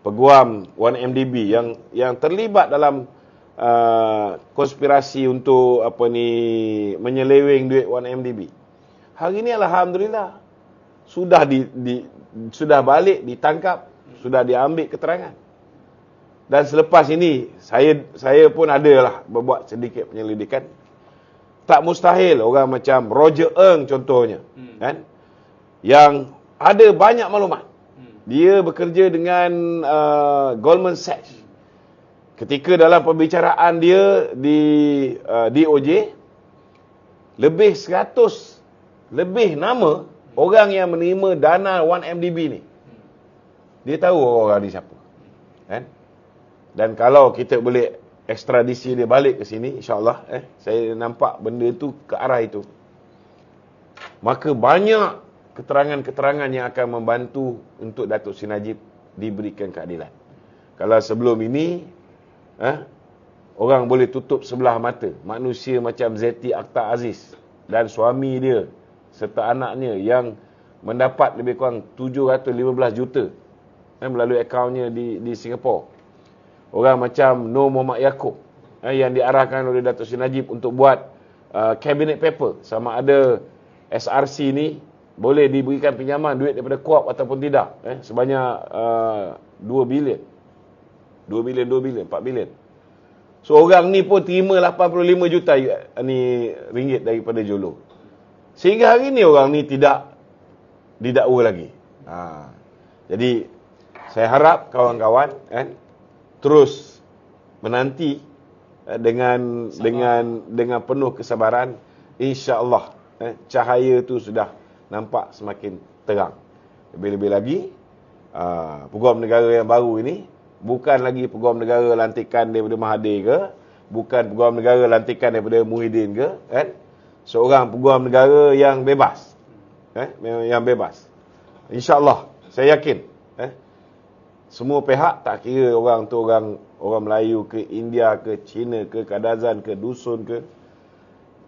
Peguam 1MDB yang terlibat dalam konspirasi untuk menyeleweng duit 1MDB. Hari ni alhamdulillah sudah sudah balik, ditangkap, sudah diambil keterangan. Dan selepas ini saya pun adalah berbuat sedikit penyelidikan. Tak mustahil orang macam Roger Ng contohnya, kan? Yang ada banyak maklumat. Dia bekerja dengan Goldman Sachs. Ketika dalam pembicaraan dia di DOJ, lebih 100 lebih nama orang yang menerima dana 1MDB ni. Dia tahu orang ni siapa. Kan? Dan kalau kita boleh ekstradisi dia balik ke sini, insya-Allah saya nampak benda tu ke arah itu. Maka banyak keterangan-keterangan yang akan membantu untuk Datuk Seri Najib diberikan keadilan. Kalau sebelum ini orang boleh tutup sebelah mata, manusia macam Zeti Akhtar Aziz dan suami dia serta anaknya yang mendapat lebih kurang 715 juta melalui akaunnya di Singapura. Orang macam Nur Muhammad Yaakob yang diarahkan oleh Datuk Seri Najib untuk buat cabinet paper sama ada SRC ni boleh diberikan pinjaman duit daripada KUAP ataupun tidak, sebanyak 2 bilion, 4 bilion. So orang ni pun terima 85 juta ni ringgit daripada Jolo. Sehingga hari ni orang ni tidak didakwa lagi. Jadi saya harap kawan-kawan terus menanti dengan penuh kesabaran. Insya-Allah cahaya tu sudah nampak semakin terang. Lebih-lebih lagi peguam negara yang baru ini bukan lagi peguam negara lantikan daripada Mahathir ke, bukan peguam negara lantikan daripada Muhyiddin ke, kan? Seorang peguam negara yang bebas. Yang bebas. Insya-Allah saya yakin semua pihak, tak kira orang tu orang Melayu ke, India ke, Cina ke, Kadazan ke, dusun ke,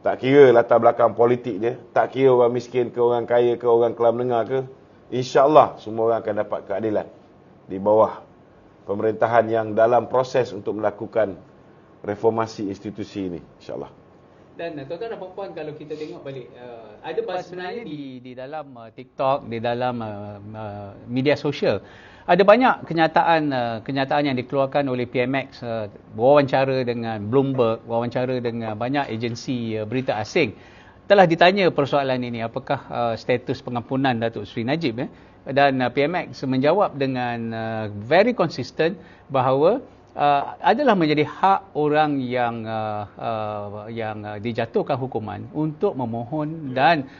tak kira latar belakang politik dia, tak kira orang miskin ke, orang kaya ke, orang kelas menengah ke, insya-Allah semua orang akan dapat keadilan di bawah pemerintahan yang dalam proses untuk melakukan reformasi institusi ini, insya-Allah. Dan tuan-tuan dan puan-puan, kalau kita tengok balik, ada sebenarnya di dalam TikTok, di dalam media sosial, ada banyak kenyataan yang dikeluarkan oleh PMX, wawancara dengan Bloomberg, wawancara dengan banyak agensi berita asing. Telah ditanya persoalan ini, apakah status pengampunan Datuk Seri Najib, dan PMX menjawab dengan very consistent bahawa adalah menjadi hak orang yang dijatuhkan hukuman untuk memohon dan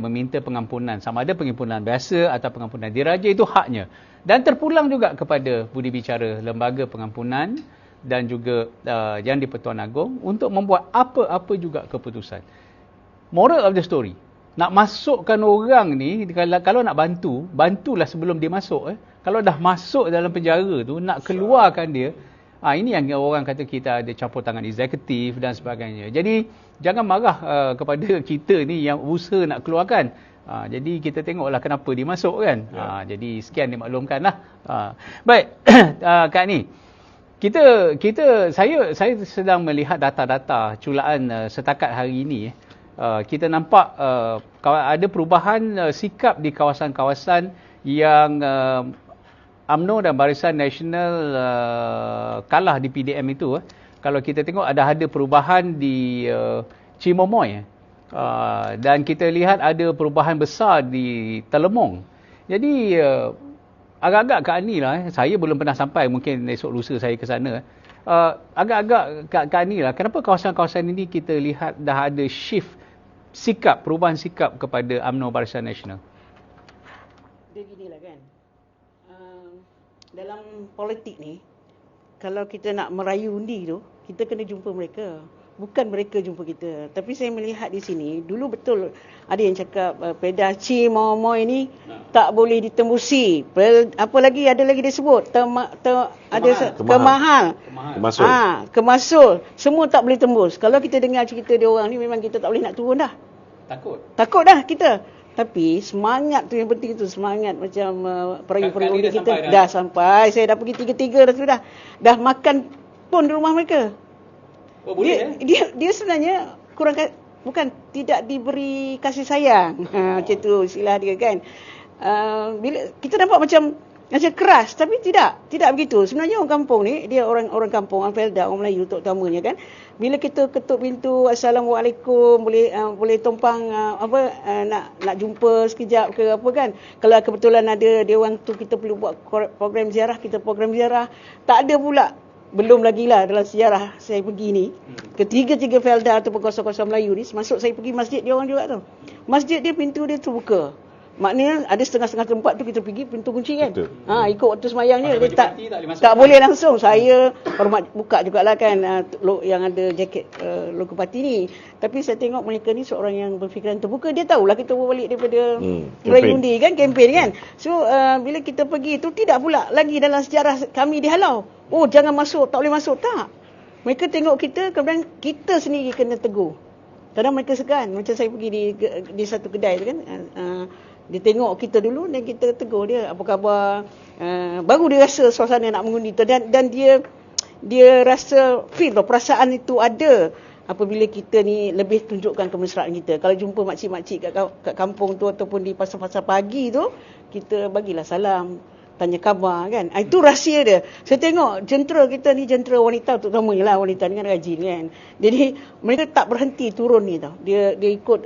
meminta pengampunan, sama ada pengampunan biasa atau pengampunan diraja, itu haknya. Dan terpulang juga kepada budi bicara lembaga pengampunan dan juga yang di-Pertuan Agong untuk membuat apa-apa juga keputusan. Moral of the story, nak masukkan orang ni, kalau nak bantulah sebelum dia masuk. Kalau dah masuk dalam penjara tu, nak keluarkan dia, ini yang orang kata kita ada campur tangan eksekutif dan sebagainya. Jadi jangan marah kepada kita ni yang usaha nak keluarkan. Jadi kita tengoklah kenapa dia masuk kan. Jadi sekian dimaklumkanlah. Baik, Kak Ni. Saya sedang melihat data-data culaan setakat hari ini. Kita nampak ada perubahan sikap di kawasan-kawasan yang UMNO dan Barisan Nasional kalah di PDM itu. Kalau kita tengok ada perubahan di Cimomoy. Dan kita lihat ada perubahan besar di Telemong. Jadi agak-agak Kak Ani lah, saya belum pernah sampai, mungkin esok lusa saya ke sana. Agak-agak Kak Ani lah, kenapa kawasan-kawasan ini kita lihat dah ada shift sikap, perubahan sikap kepada UMNO Barisan Nasional? Dia ginilah kan, dalam politik ni, kalau kita nak merayu undi tu, kita kena jumpa mereka. Bukan mereka jumpa kita. Tapi saya melihat di sini, dulu betul ada yang cakap pedah Cimomoy ni tak boleh ditembusi. Apa lagi, ada lagi dia sebut kemahal. Kemasul. Semua tak boleh tembus. Kalau kita dengar cerita dia orang ni, memang kita tak boleh nak turun dah. Takut dah kita. Tapi semangat tu yang penting tu, semangat macam perayu-perayu undi kita dah sampai. Saya dah pergi 3-3 dah sudah. Dah makan pun di rumah mereka. Dia sebenarnya bukan tidak diberi kasih sayang. Macam tu istilah dia kan. Bila kita nampak macam keras, tapi tidak begitu. Sebenarnya orang kampung ni, dia orang kampung, orang Felda, orang Melayu terutamanya kan. Bila kita ketuk pintu, assalamualaikum, boleh tumpang nak jumpa sekejap ke apa kan. Kalau kebetulan ada dia orang tu, kita perlu buat program ziarah, kita program ziarah. Tak ada pula. Belum lagi lah dalam sejarah saya pergi ni, ketiga-tiga Felda ataupun kawasan-kawasan Melayu ni, masuk saya pergi masjid dia orang juga tu. Masjid dia, pintu dia terbuka. Maknanya ada setengah-setengah tempat tu kita pergi pintu kunci kan. Ikut waktu semayang je. Dia tak boleh langsung. Saya hormat buka jugalah kan yang ada jaket logo parti ni. Tapi saya tengok mereka ni seorang yang berfikiran terbuka. Dia tahulah kita berbalik daripada merayu undi kan, kempen kan. So bila kita pergi tu, tidak pula lagi dalam sejarah kami dihalau. Oh, jangan masuk, tak boleh masuk. Tak. Mereka tengok kita, kemudian kita sendiri kena tegur. Kadang mereka segan. Macam saya pergi di satu kedai tu kan. Dia tengok kita dulu dan kita tegur dia. Apa khabar? Baru dia rasa suasana nak mengundi tu. Dan dia rasa feel perasaan itu ada apabila kita ni lebih tunjukkan kemesraan kita. Kalau jumpa makcik-makcik kat kampung tu ataupun di pasar-pasar pagi tu, kita bagilah salam, tanya khabar kan. Itu rahsia dia. Saya tengok jentera kita ni, jentera wanita terutamanya lah, wanita ni kan rajin kan. Jadi mereka tak berhenti turun ni tau. Dia ikut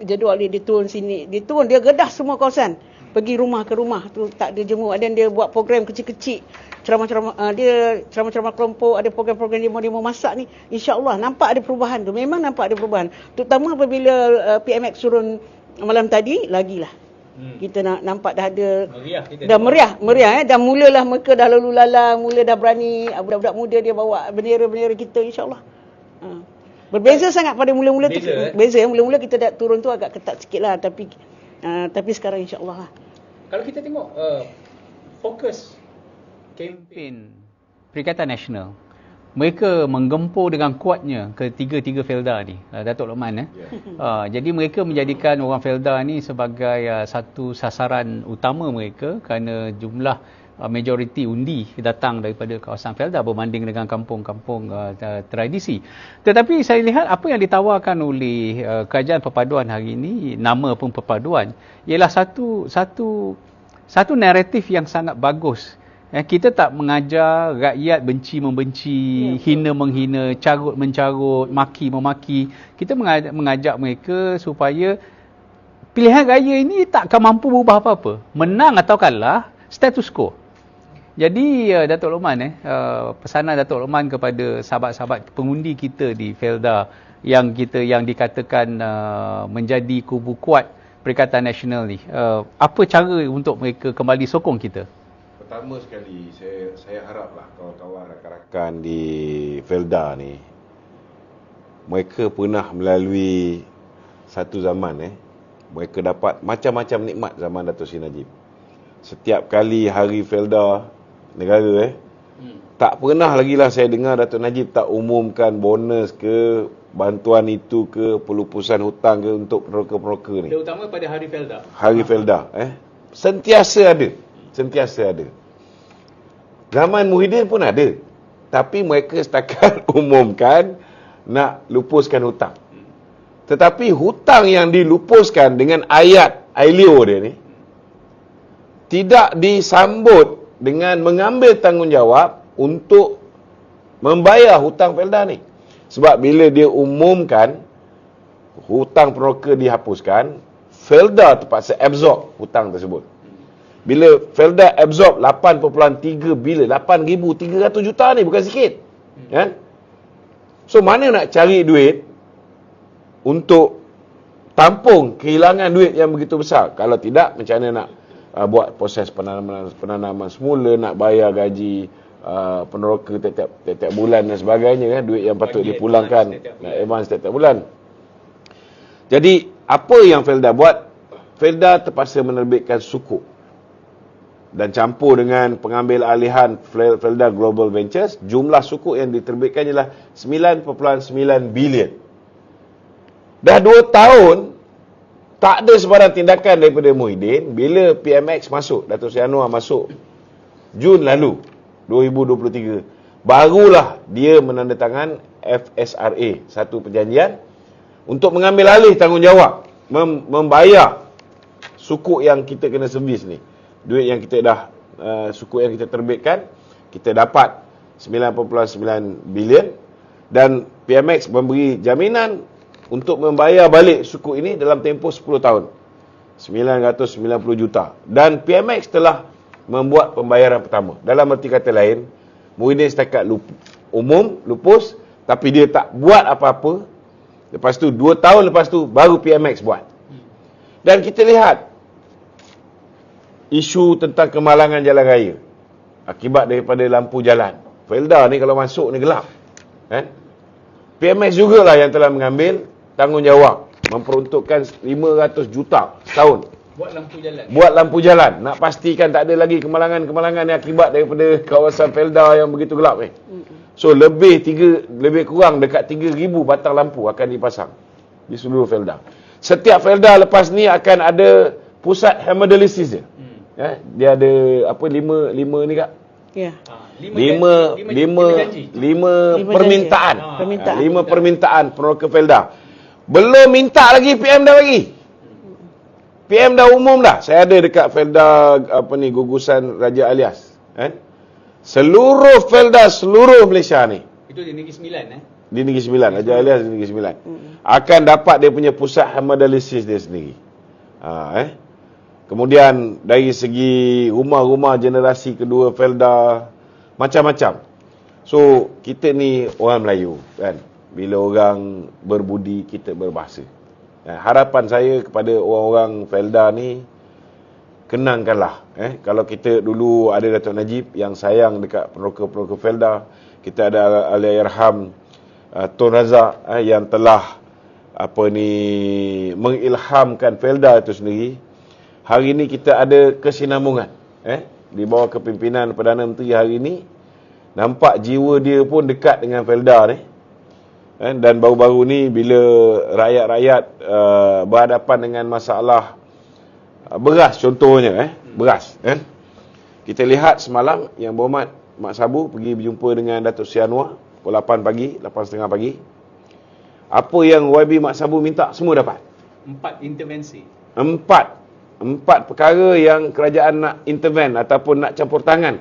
jadual dia turun sini. Dia gedah semua kawasan. Pergi rumah ke rumah tu, tak ada jenguk. Dan dia buat program kecil-kecil. Ceramah-ceramah kelompok, ada program-program dia mau masak ni. InsyaAllah nampak ada perubahan tu. Memang nampak ada perubahan. Terutama apabila PMX turun malam tadi, lagilah. Kita nak nampak dah ada meriah dah mulalah mereka dah lalu lalang, mula dah berani, budak-budak muda dia bawa bendera-bendera kita insya-Allah. Berbeza sangat pada mula-mula tu. Beza mula-mula kita dah turun tu agak ketat sikitlah, tapi sekarang insya-Allah lah. Kalau kita tengok fokus kempen Perikatan Nasional, mereka menggempur dengan kuatnya ketiga-tiga Felda ni, Datuk Lokman. Jadi mereka menjadikan orang Felda ni sebagai satu sasaran utama mereka kerana jumlah majoriti undi datang daripada kawasan Felda berbanding dengan kampung-kampung tradisi. Tetapi saya lihat apa yang ditawarkan oleh Kerajaan Perpaduan hari ini, nama pun perpaduan, ialah satu naratif yang sangat bagus. Kita tak mengajar rakyat benci-membenci, hina-menghina, carut-mencarut, maki-memaki. Kita mengajak mereka supaya pilihan raya ini takkan mampu berubah apa-apa. Menang atau kalah, status quo. Jadi Datuk Lokman, pesanan Datuk Lokman kepada sahabat-sahabat pengundi kita di Felda yang dikatakan menjadi kubu kuat Perikatan Nasional ni, apa cara untuk mereka kembali sokong kita? Pertama sekali, saya haraplah kawan-kawan rakan-rakan di Felda ni, mereka pernah melalui satu zaman mereka dapat macam-macam nikmat zaman Datuk Seri Najib. Setiap kali hari Felda negara tak pernah lagi lah saya dengar Datuk Najib tak umumkan bonus ke bantuan itu ke pelupusan hutang ke untuk peroka-peroka ni. Terutama pada Hari Felda. Hari Felda, sentiasa ada. Sentiasa ada. Zaman Muhyiddin pun ada. Tapi mereka setakat umumkan nak lupuskan hutang. Tetapi hutang yang dilupuskan dengan ayat Ailio dia ni tidak disambut dengan mengambil tanggungjawab untuk membayar hutang Felda ni. Sebab bila dia umumkan hutang peroka dihapuskan, Felda terpaksa absorb hutang tersebut. Bila Felda absorb 8.3 bilion, 8,300 juta ni bukan sikit. Kan? So mana nak cari duit untuk tampung kehilangan duit yang begitu besar? Kalau tidak, macam mana nak buat proses penanaman semula, nak bayar gaji peneroka tiap-tiap bulan dan sebagainya, kan? Duit yang patut dipulangkan, nak advance tiap-tiap bulan. Jadi apa yang Felda buat? Felda terpaksa menerbitkan sukuk dan campur dengan pengambil alihan Felda Global Ventures. Jumlah sukuk yang diterbitkan ialah 9.9 bilion. Dah 2 tahun tak ada sebarang tindakan daripada Muhyiddin. Bila PMX masuk, Dato' Seri Anwar masuk Jun lalu 2023, barulah dia menandatangan FSRA, satu perjanjian untuk mengambil alih tanggungjawab membayar sukuk yang kita kena servis ni. Duit yang kita dah sukuk yang kita terbitkan, kita dapat 9.9 bilion dan PMX memberi jaminan untuk membayar balik sukuk ini dalam tempoh 10 tahun. 990 juta. Dan PMX telah membuat pembayaran pertama. Dalam arti kata lain, Muhyiddin setakat lupus, tapi dia tak buat apa-apa. Lepas tu 2 tahun lepas tu baru PMX buat. Dan kita lihat isu tentang kemalangan jalan raya akibat daripada lampu jalan. Felda ni kalau masuk ni gelap, kan? PMX jugalah yang telah mengambil tanggungjawab memperuntukkan 500 juta setahun buat lampu jalan. Nak pastikan tak ada lagi kemalangan-kemalangan yang akibat daripada kawasan Felda yang begitu gelap ni. So lebih kurang dekat 3,000 batang lampu akan dipasang di seluruh Felda. Setiap Felda lepas ni akan ada pusat hemodialisis dia. Dia ada apa 5 ni Kak? Ya. 5 permintaan. 5 permintaan peneroka Felda. Belum minta lagi, PM dah bagi. PM dah umum dah. Saya ada dekat Felda gugusan Raja Alias, kan? Seluruh Felda seluruh Malaysia ni. Itu di Negeri Sembilan Di Negeri Sembilan, Raja Alias di Negeri Sembilan. Akan dapat dia punya pusat hemodialisis dia sendiri. Kemudian dari segi rumah-rumah generasi kedua Felda, macam-macam. So kita ni orang Melayu, kan? Bila orang berbudi, kita berbahasa. Harapan saya kepada orang-orang Felda ni, kenangkanlah. Kalau kita dulu ada Datuk Najib yang sayang dekat peneroka-peneroka Felda, kita ada Allahyarham Tun Razak yang telah mengilhamkan Felda itu sendiri. Hari ini kita ada kesinambungan di bawah kepimpinan Perdana Menteri hari ini. Nampak jiwa dia pun dekat dengan Felda ni. Dan baru-baru ni bila rakyat-rakyat berhadapan dengan masalah beras contohnya, beras, kita lihat semalam Yang Berhormat Mak Sabu pergi berjumpa dengan Datuk Seri Anwar pukul 8 pagi, 8.30 pagi. Apa yang YB Mak Sabu minta semua dapat. 4 intervensi. 4 perkara yang kerajaan nak interven ataupun nak campur tangan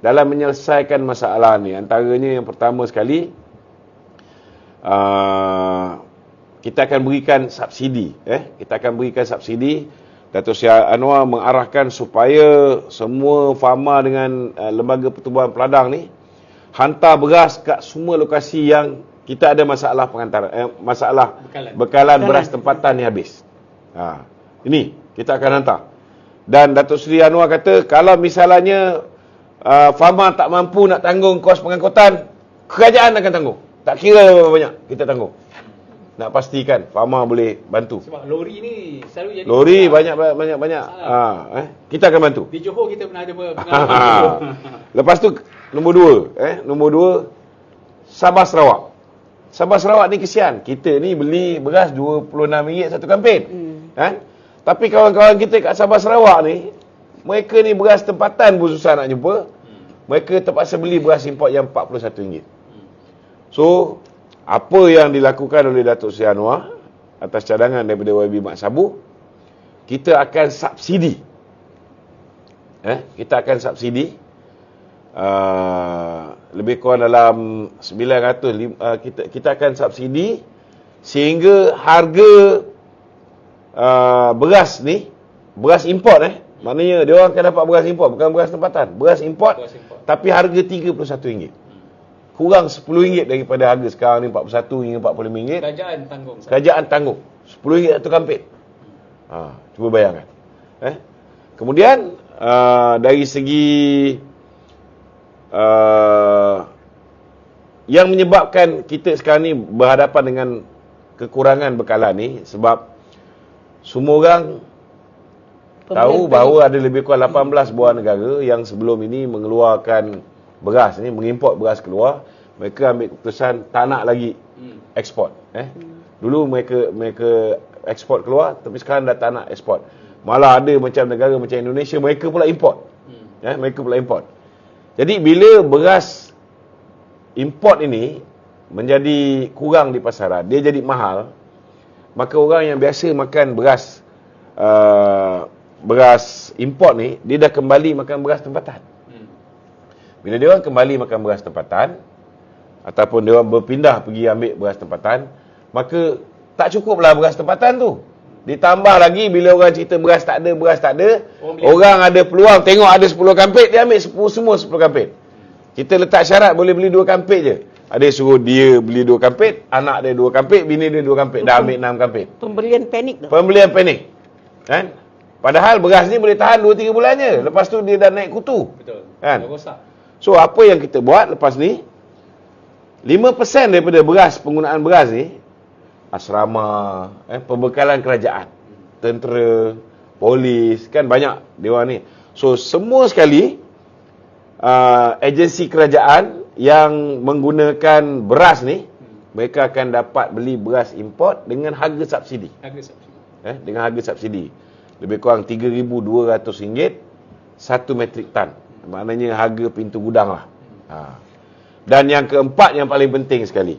dalam menyelesaikan masalah ni. Antaranya yang pertama sekali, kita akan berikan subsidi. Kita akan berikan subsidi. Datuk Seri Anwar mengarahkan supaya semua farma dengan lembaga pertubuhan peladang ni hantar beras kat semua lokasi yang kita ada masalah pengantaran, masalah bekalan beras tempatan ni habis. Ini kita akan hantar. Dan Datuk Seri Anwar kata, kalau misalnya farma tak mampu nak tanggung kos pengangkutan, kerajaan akan tanggung. Tak kira berapa banyak, kita tanggung. Nak pastikan farma boleh bantu. Sebab lori ni selalu jadi lori banyak. Kita akan bantu. Di Johor kita pernah ada pengalaman. Lepas tu nombor 2, Sabah Sarawak. Sabah Sarawak ni kesian. Kita ni beli beras RM26 satu kampit. Kan? Tapi kawan-kawan kita kat Sabah Sarawak ni, mereka ni beras tempatan pun susah nak jumpa. Mereka terpaksa beli beras import yang RM41. So, apa yang dilakukan oleh Datuk Seri Anwar atas cadangan daripada YB Mat Sabu, kita akan subsidi. Kita akan subsidi lebih kurang dalam 900 kita akan subsidi sehingga harga beras ni, beras import maknanya dia orang akan dapat beras import, bukan beras tempatan, beras import. Tapi harga RM31, kurang RM10 daripada harga sekarang ni, 41 hingga RM45. Kerajaan tanggung RM10 satu kampit. Cuba bayangkan. Kemudian dari segi yang menyebabkan kita sekarang ni berhadapan dengan kekurangan bekalan ni, sebab semua orang tahu bahawa ada lebih kurang 18 buah negara yang sebelum ini mengeluarkan beras ni, mengimport beras keluar. Mereka ambil keputusan tak nak lagi ekspor. Dulu mereka ekspor keluar, tapi sekarang dah tak nak ekspor. Malah ada macam negara macam Indonesia, mereka pula import. Mereka pula import. Jadi bila beras import ini menjadi kurang di pasaran, dia jadi mahal, maka orang yang biasa makan beras beras import ni, dia dah kembali makan beras tempatan. Bila dia orang kembali makan beras tempatan, ataupun dia orang berpindah pergi ambil beras tempatan, maka tak cukuplah beras tempatan tu. Ditambah lagi bila orang cerita beras tak ada, orang ada peluang tengok ada 10 kampit, dia ambil semua 10 kampit. Kita letak syarat boleh beli 2 kampit je. Ada suruh dia beli 2 kampit, anak dia 2 kampit, bini dia 2 kampit, dah ambil 6 kampit. Pembelian panik tu. Pembelian panik. Kan? Padahal beras ni boleh tahan 2-3 bulan je. Lepas tu dia dah naik kutu. Betul. Kan? Dah rosak. So apa yang kita buat lepas ni, 5% daripada beras, penggunaan beras ni, asrama, pembekalan kerajaan, tentera, polis, kan banyak dewan ni. So semua sekali agensi kerajaan yang menggunakan beras ni, mereka akan dapat beli beras import dengan harga subsidi. Dengan harga subsidi lebih kurang RM3,200 1 metrik tan. Maknanya harga pintu gudang lah. Dan yang keempat yang paling penting sekali,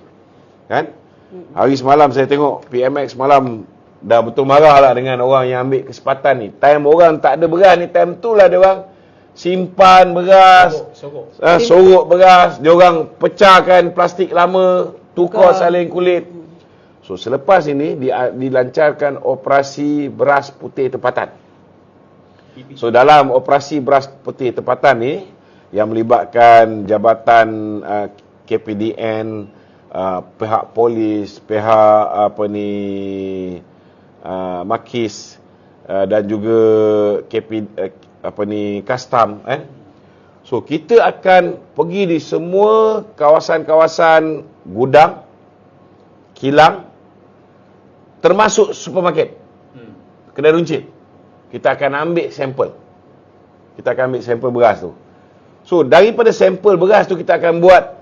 kan? Hari semalam saya tengok PMX semalam dah betul marah lah dengan orang yang ambil kesempatan ni. Time orang tak ada beras ni, time tu lah dia orang simpan beras, sorok beras, dia orang pecahkan plastik lama, tukar salin kulit. So selepas ini dilancarkan operasi beras putih tempatan. So dalam operasi beras putih tempatan ni yang melibatkan jabatan KPDN, pihak polis, pihak Makis, dan juga custom, So kita akan pergi di semua kawasan-kawasan gudang, kilang, termasuk supermarket, kedai runcit. Kita akan ambil sampel. Kita akan ambil sampel beras tu. So daripada sampel beras tu kita akan buat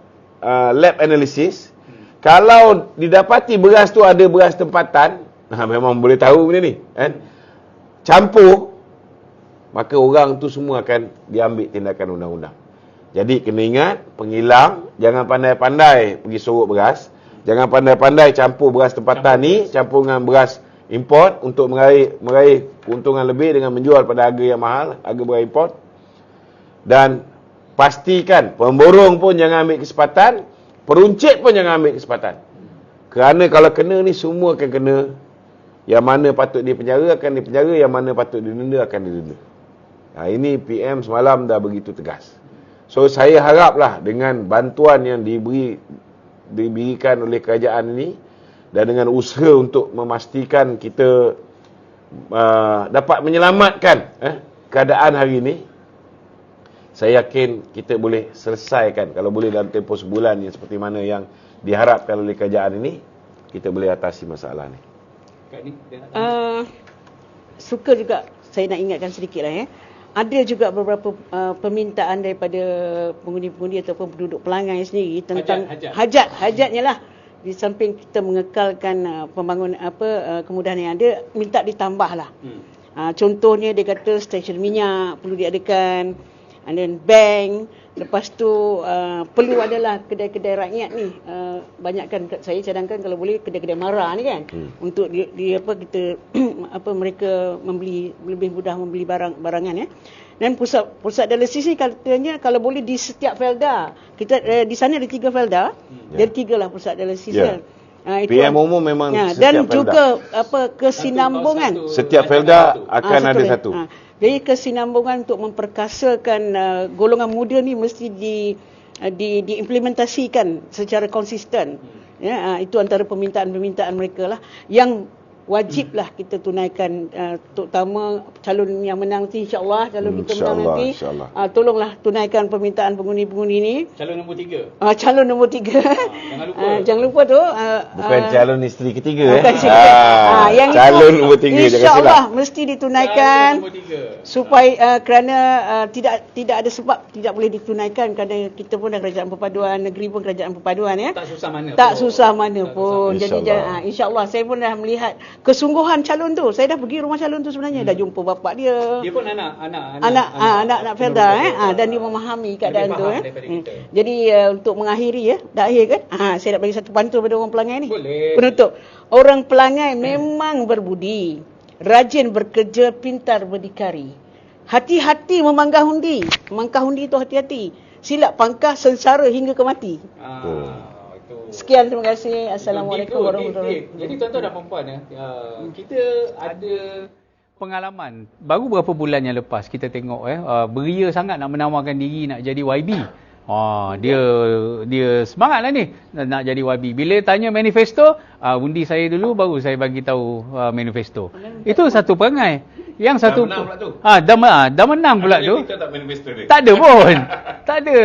lab analysis. Kalau didapati beras tu ada beras tempatan, memang boleh tahu benda ni, kan? Campur, maka orang tu semua akan diambil tindakan undang-undang. Jadi kena ingat, pengilang jangan pandai-pandai pergi sorok beras, jangan pandai-pandai campur beras tempatan ni campur dengan beras import untuk meraih keuntungan lebih dengan menjual pada harga yang mahal, harga beras import. Dan pastikan pemborong pun jangan ambil kesempatan, peruncit pun jangan ambil kesempatan. Kerana kalau kena ni semua akan kena. Yang mana patut dipenjara akan dipenjara, yang mana patut didenda akan didenda. Ini PM semalam dah begitu tegas. So saya haraplah dengan bantuan yang diberikan oleh kerajaan ini dan dengan usaha untuk memastikan kita dapat menyelamatkan keadaan hari ini, saya yakin kita boleh selesaikan, kalau boleh dalam tempoh sebulan yang seperti mana yang diharapkan oleh kerajaan ini, kita boleh atasi masalah ni. Suka juga saya nak ingatkan sedikit lah ada juga beberapa permintaan daripada pengundi-pengundi ataupun penduduk Pelangai sendiri tentang hajatnya lah, di samping kita mengekalkan kemudahan yang ada, minta ditambahlah. Contohnya dia kata stesen minyak perlu diadakan, and then bank. Lepas tu perlu adalah kedai-kedai rakyat ni, banyakkan saya cadangkan kalau boleh kedai-kedai mara ni kan, untuk kita mereka membeli, lebih mudah membeli barangan ya. Dan pusat dialisis ni katanya kalau boleh di setiap felda. Kita di sana ada 3 felda. Jadi 3 lah pusat dialisis kan. PM umum memang dan setiap juga kesinambungan. Setiap felda akan ada satu. Jadi kesinambungan untuk memperkasakan golongan muda ni mesti diimplementasikan secara konsisten. Ya, itu antara permintaan-permintaan mereka lah yang wajiblah kita tunaikan, terutama calon yang menang nanti, insya-Allah calon kita menang nanti. Tolonglah tunaikan permintaan pengundi-pengundi ni. Calon nombor 3. Calon nombor 3. Jangan lupa tu. Bukan calon isteri ketiga. Bukan yang calon nombor 3, insya-Allah mesti ditunaikan. Supaya kerana tidak ada sebab tidak boleh ditunaikan, kerana kita pun dah kerajaan perpaduan, negeri pun kerajaan perpaduan ya. Tak susah mana pun. Jadi insya-Allah saya pun dah melihat kesungguhan calon tu. Saya dah pergi rumah calon tu sebenarnya, dah jumpa bapak dia. Dia pun anak Felda dan dia memahami keadaan tu Jadi untuk mengakhiri dah akhir kan. Saya nak bagi satu pantun pada orang Pelangai ni. Boleh. Penutup. Orang Pelangai memang berbudi, rajin bekerja, pintar berdikari. Hati-hati memangkah undi. Memangkah undi itu hati-hati. Silap pangkah sengsara hingga ke mati. Sekian, terima kasih. Assalamualaikum warahmatullahi wabarakatuh. Jadi tuan-tuan dan puan-puan kita ada pengalaman. Baru beberapa bulan yang lepas kita tengok beria sangat nak menawarkan diri nak jadi YB. Dia semangatlah ni nak jadi YB. Bila tanya manifesto, undi saya dulu baru saya bagi tahu manifesto. Itu satu perangai. Yang satu dah menang pula tu. Kita tak manifesto dia. Tak ada pun. Tak ada.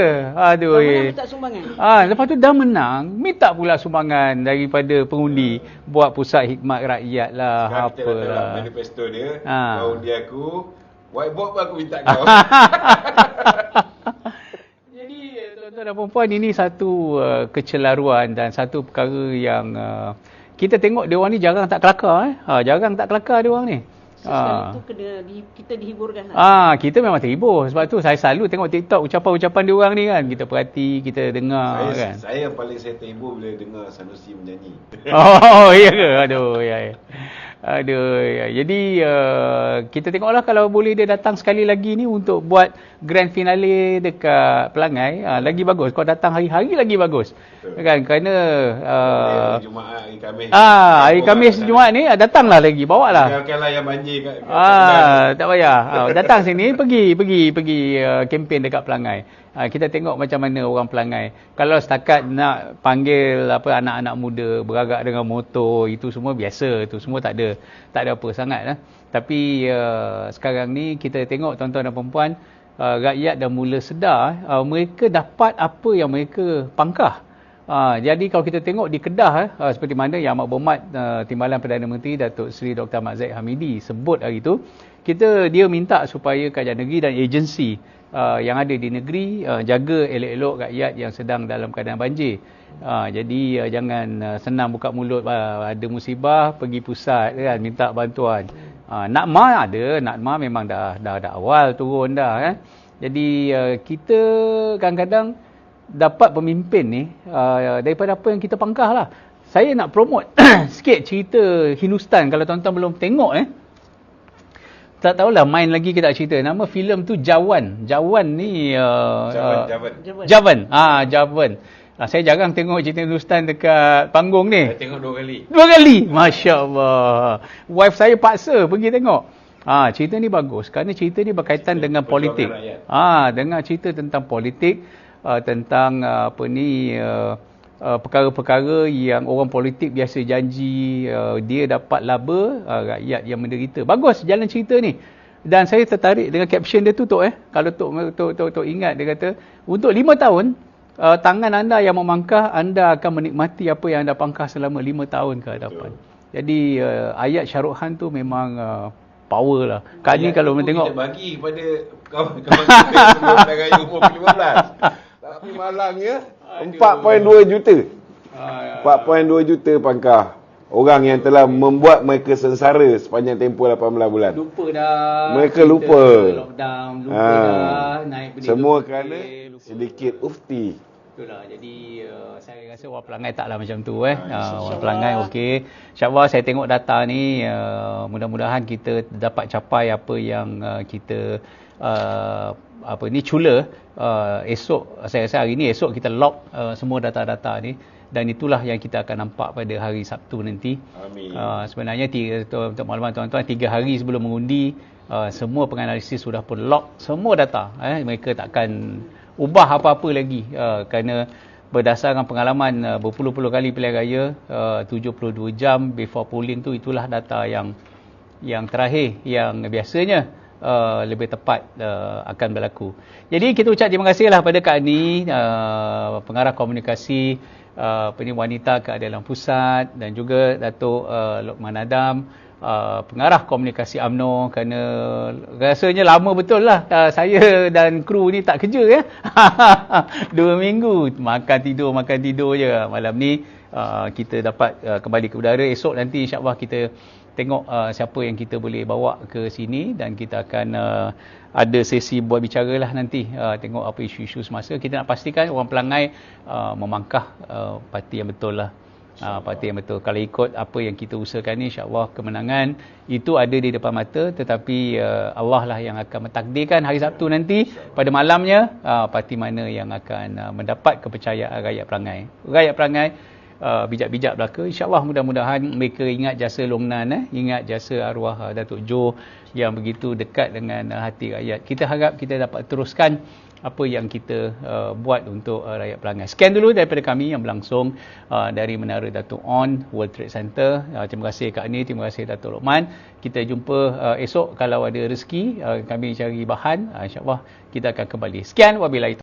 Aduh. Tak sumbangan. Lepas tu dah menang, minta pula sumbangan daripada pengundi buat pusat hikmat rakyat lah, apa lah. Manifesto dia, kau undi aku, whiteboard pun aku minta kau. Jadi tuan-tuan dan puan-puan, ini satu kecelaruan dan satu perkara yang kita tengok dia orang ni jarang tak kelakar jarang tak kelakar dia orang ni. Itu kita dihiburkan lah. Kita memang terhibur. Sebab tu saya selalu tengok TikTok ucapan-ucapan dia orang ni kan. Kita perhati, kita dengar kan. Saya yang paling saya terhibur bila dengar Sanusi menyanyi. Iya ke? Aduh, ya. Jadi kita tengoklah kalau boleh dia datang sekali lagi ni untuk buat grand finale dekat Pelangai, lagi bagus. Kalau datang hari-hari lagi bagus. Betul. Kan? Kerana Jumaat, hari Khamis. Hari Khamis Jumaat ni datanglah lagi, bawalah. Tinggalkanlah yang banjir kat tak payah. Datang sini pergi kempen dekat Pelangai. Kita tengok macam mana orang Pelangai. Kalau setakat nak panggil anak-anak muda beragak dengan motor, itu semua biasa, itu semua tak ada apa sangat lah. Tapi sekarang ni kita tengok tuan-tuan dan puan-puan, rakyat dah mula sedar mereka dapat apa yang mereka pangkah. Jadi kalau kita tengok di Kedah seperti mana Yang Amat Berhormat Timbalan Perdana Menteri Datuk Seri Dr. Ahmad Zahid Hamidi sebut hari itu, dia minta supaya kerajaan negeri dan agensi yang ada di negeri jaga elok-elok rakyat yang sedang dalam keadaan banjir. Jadi jangan senang buka mulut ada musibah pergi pusat kan minta bantuan. Nakma ada, Nakma memang dah awal turun dah kan. Jadi kita kadang-kadang dapat pemimpin ni daripada apa yang kita pangkah lah. Saya nak promote sikit cerita Hindustan kalau tuan-tuan belum tengok tak tahulah main lagi kita cerita. Nama filem tu Jawan. Jawan ni Jawan. Jawan. Saya jarang tengok cerita Hindustan dekat panggung ni. Saya tengok 2 kali. 2 kali. Masya-Allah. Wife saya paksa pergi tengok. Cerita ni bagus kerana cerita ni berkaitan dengan politik. Dengan cerita tentang politik, tentang perkara-perkara yang orang politik biasa janji dia dapat laba, rakyat yang menderita. Bagus jalan cerita ni. Dan saya tertarik dengan caption dia tu kalau Tok ingat, dia kata untuk 5 tahun tangan anda yang memangkah, anda akan menikmati apa yang anda pangkah selama 5 tahun ke hadapan. Jadi ayat Syahrukh tu memang power lah. Kali ni kalau tengok kita bagi kepada kawan-kawan kita sebelum raya umur 15. Tapi malangnya 4.2 juta. 4.2 juta pangkah. Orang yang telah membuat mereka sengsara sepanjang tempoh 18 bulan. Lupa dah. Mereka lupa. Lockdown, lupa dah. Naik benda Semua tu, kerana lupa. sedikit ufti. Itulah. Jadi saya rasa orang pelangai taklah macam tu orang pelangai okey. InsyaAllah saya tengok data ni mudah-mudahan kita dapat capai apa yang kita cula. Esok saya rasa hari ni esok kita lock semua data-data ni dan itulah yang kita akan nampak pada hari Sabtu nanti. Amin. Sebenarnya untuk makluman tuan-tuan 3 hari sebelum mengundi semua penganalisis sudah pun lock semua data. Mereka takkan ubah apa-apa lagi kerana berdasarkan pengalaman berpuluh-puluh kali pilihan raya 72 jam before polling tu, itulah data yang terakhir yang biasanya lebih tepat akan berlaku. Jadi kita ucap terima kasihlah pada Kak Ani, pengarah komunikasi wanita keadilan pusat, dan juga Datuk Lokman Adam, pengarah komunikasi UMNO, kerana rasanya lama betul lah saya dan kru ni tak kerja 2 minggu makan tidur je. Malam ni kita dapat kembali ke udara. Esok nanti insyaAllah kita tengok siapa yang kita boleh bawa ke sini dan kita akan ada sesi buat bicara lah nanti, tengok apa isu-isu semasa. Kita nak pastikan orang pelangai memangkah parti yang betul lah. Parti yang betul. Kalau ikut apa yang kita usahakan ni, insyaAllah kemenangan itu ada di depan mata, tetapi Allah lah yang akan mentakdirkan hari Sabtu nanti pada malamnya parti mana yang akan mendapat kepercayaan rakyat pelangai. Rakyat pelangai bijak-bijak belaka. InsyaAllah mudah-mudahan mereka ingat jasa Long Nan, ingat jasa arwah Datuk Jo yang begitu dekat dengan hati rakyat. Kita harap kita dapat teruskan apa yang kita buat untuk rakyat pelangai. Sekian dulu daripada kami yang berlangsung dari Menara Datuk On World Trade Center. Terima kasih Kak Ani, terima kasih Datuk Lokman. Kita jumpa esok kalau ada rezeki, kami cari bahan, insyaAllah kita akan kembali. Sekian, wabillahi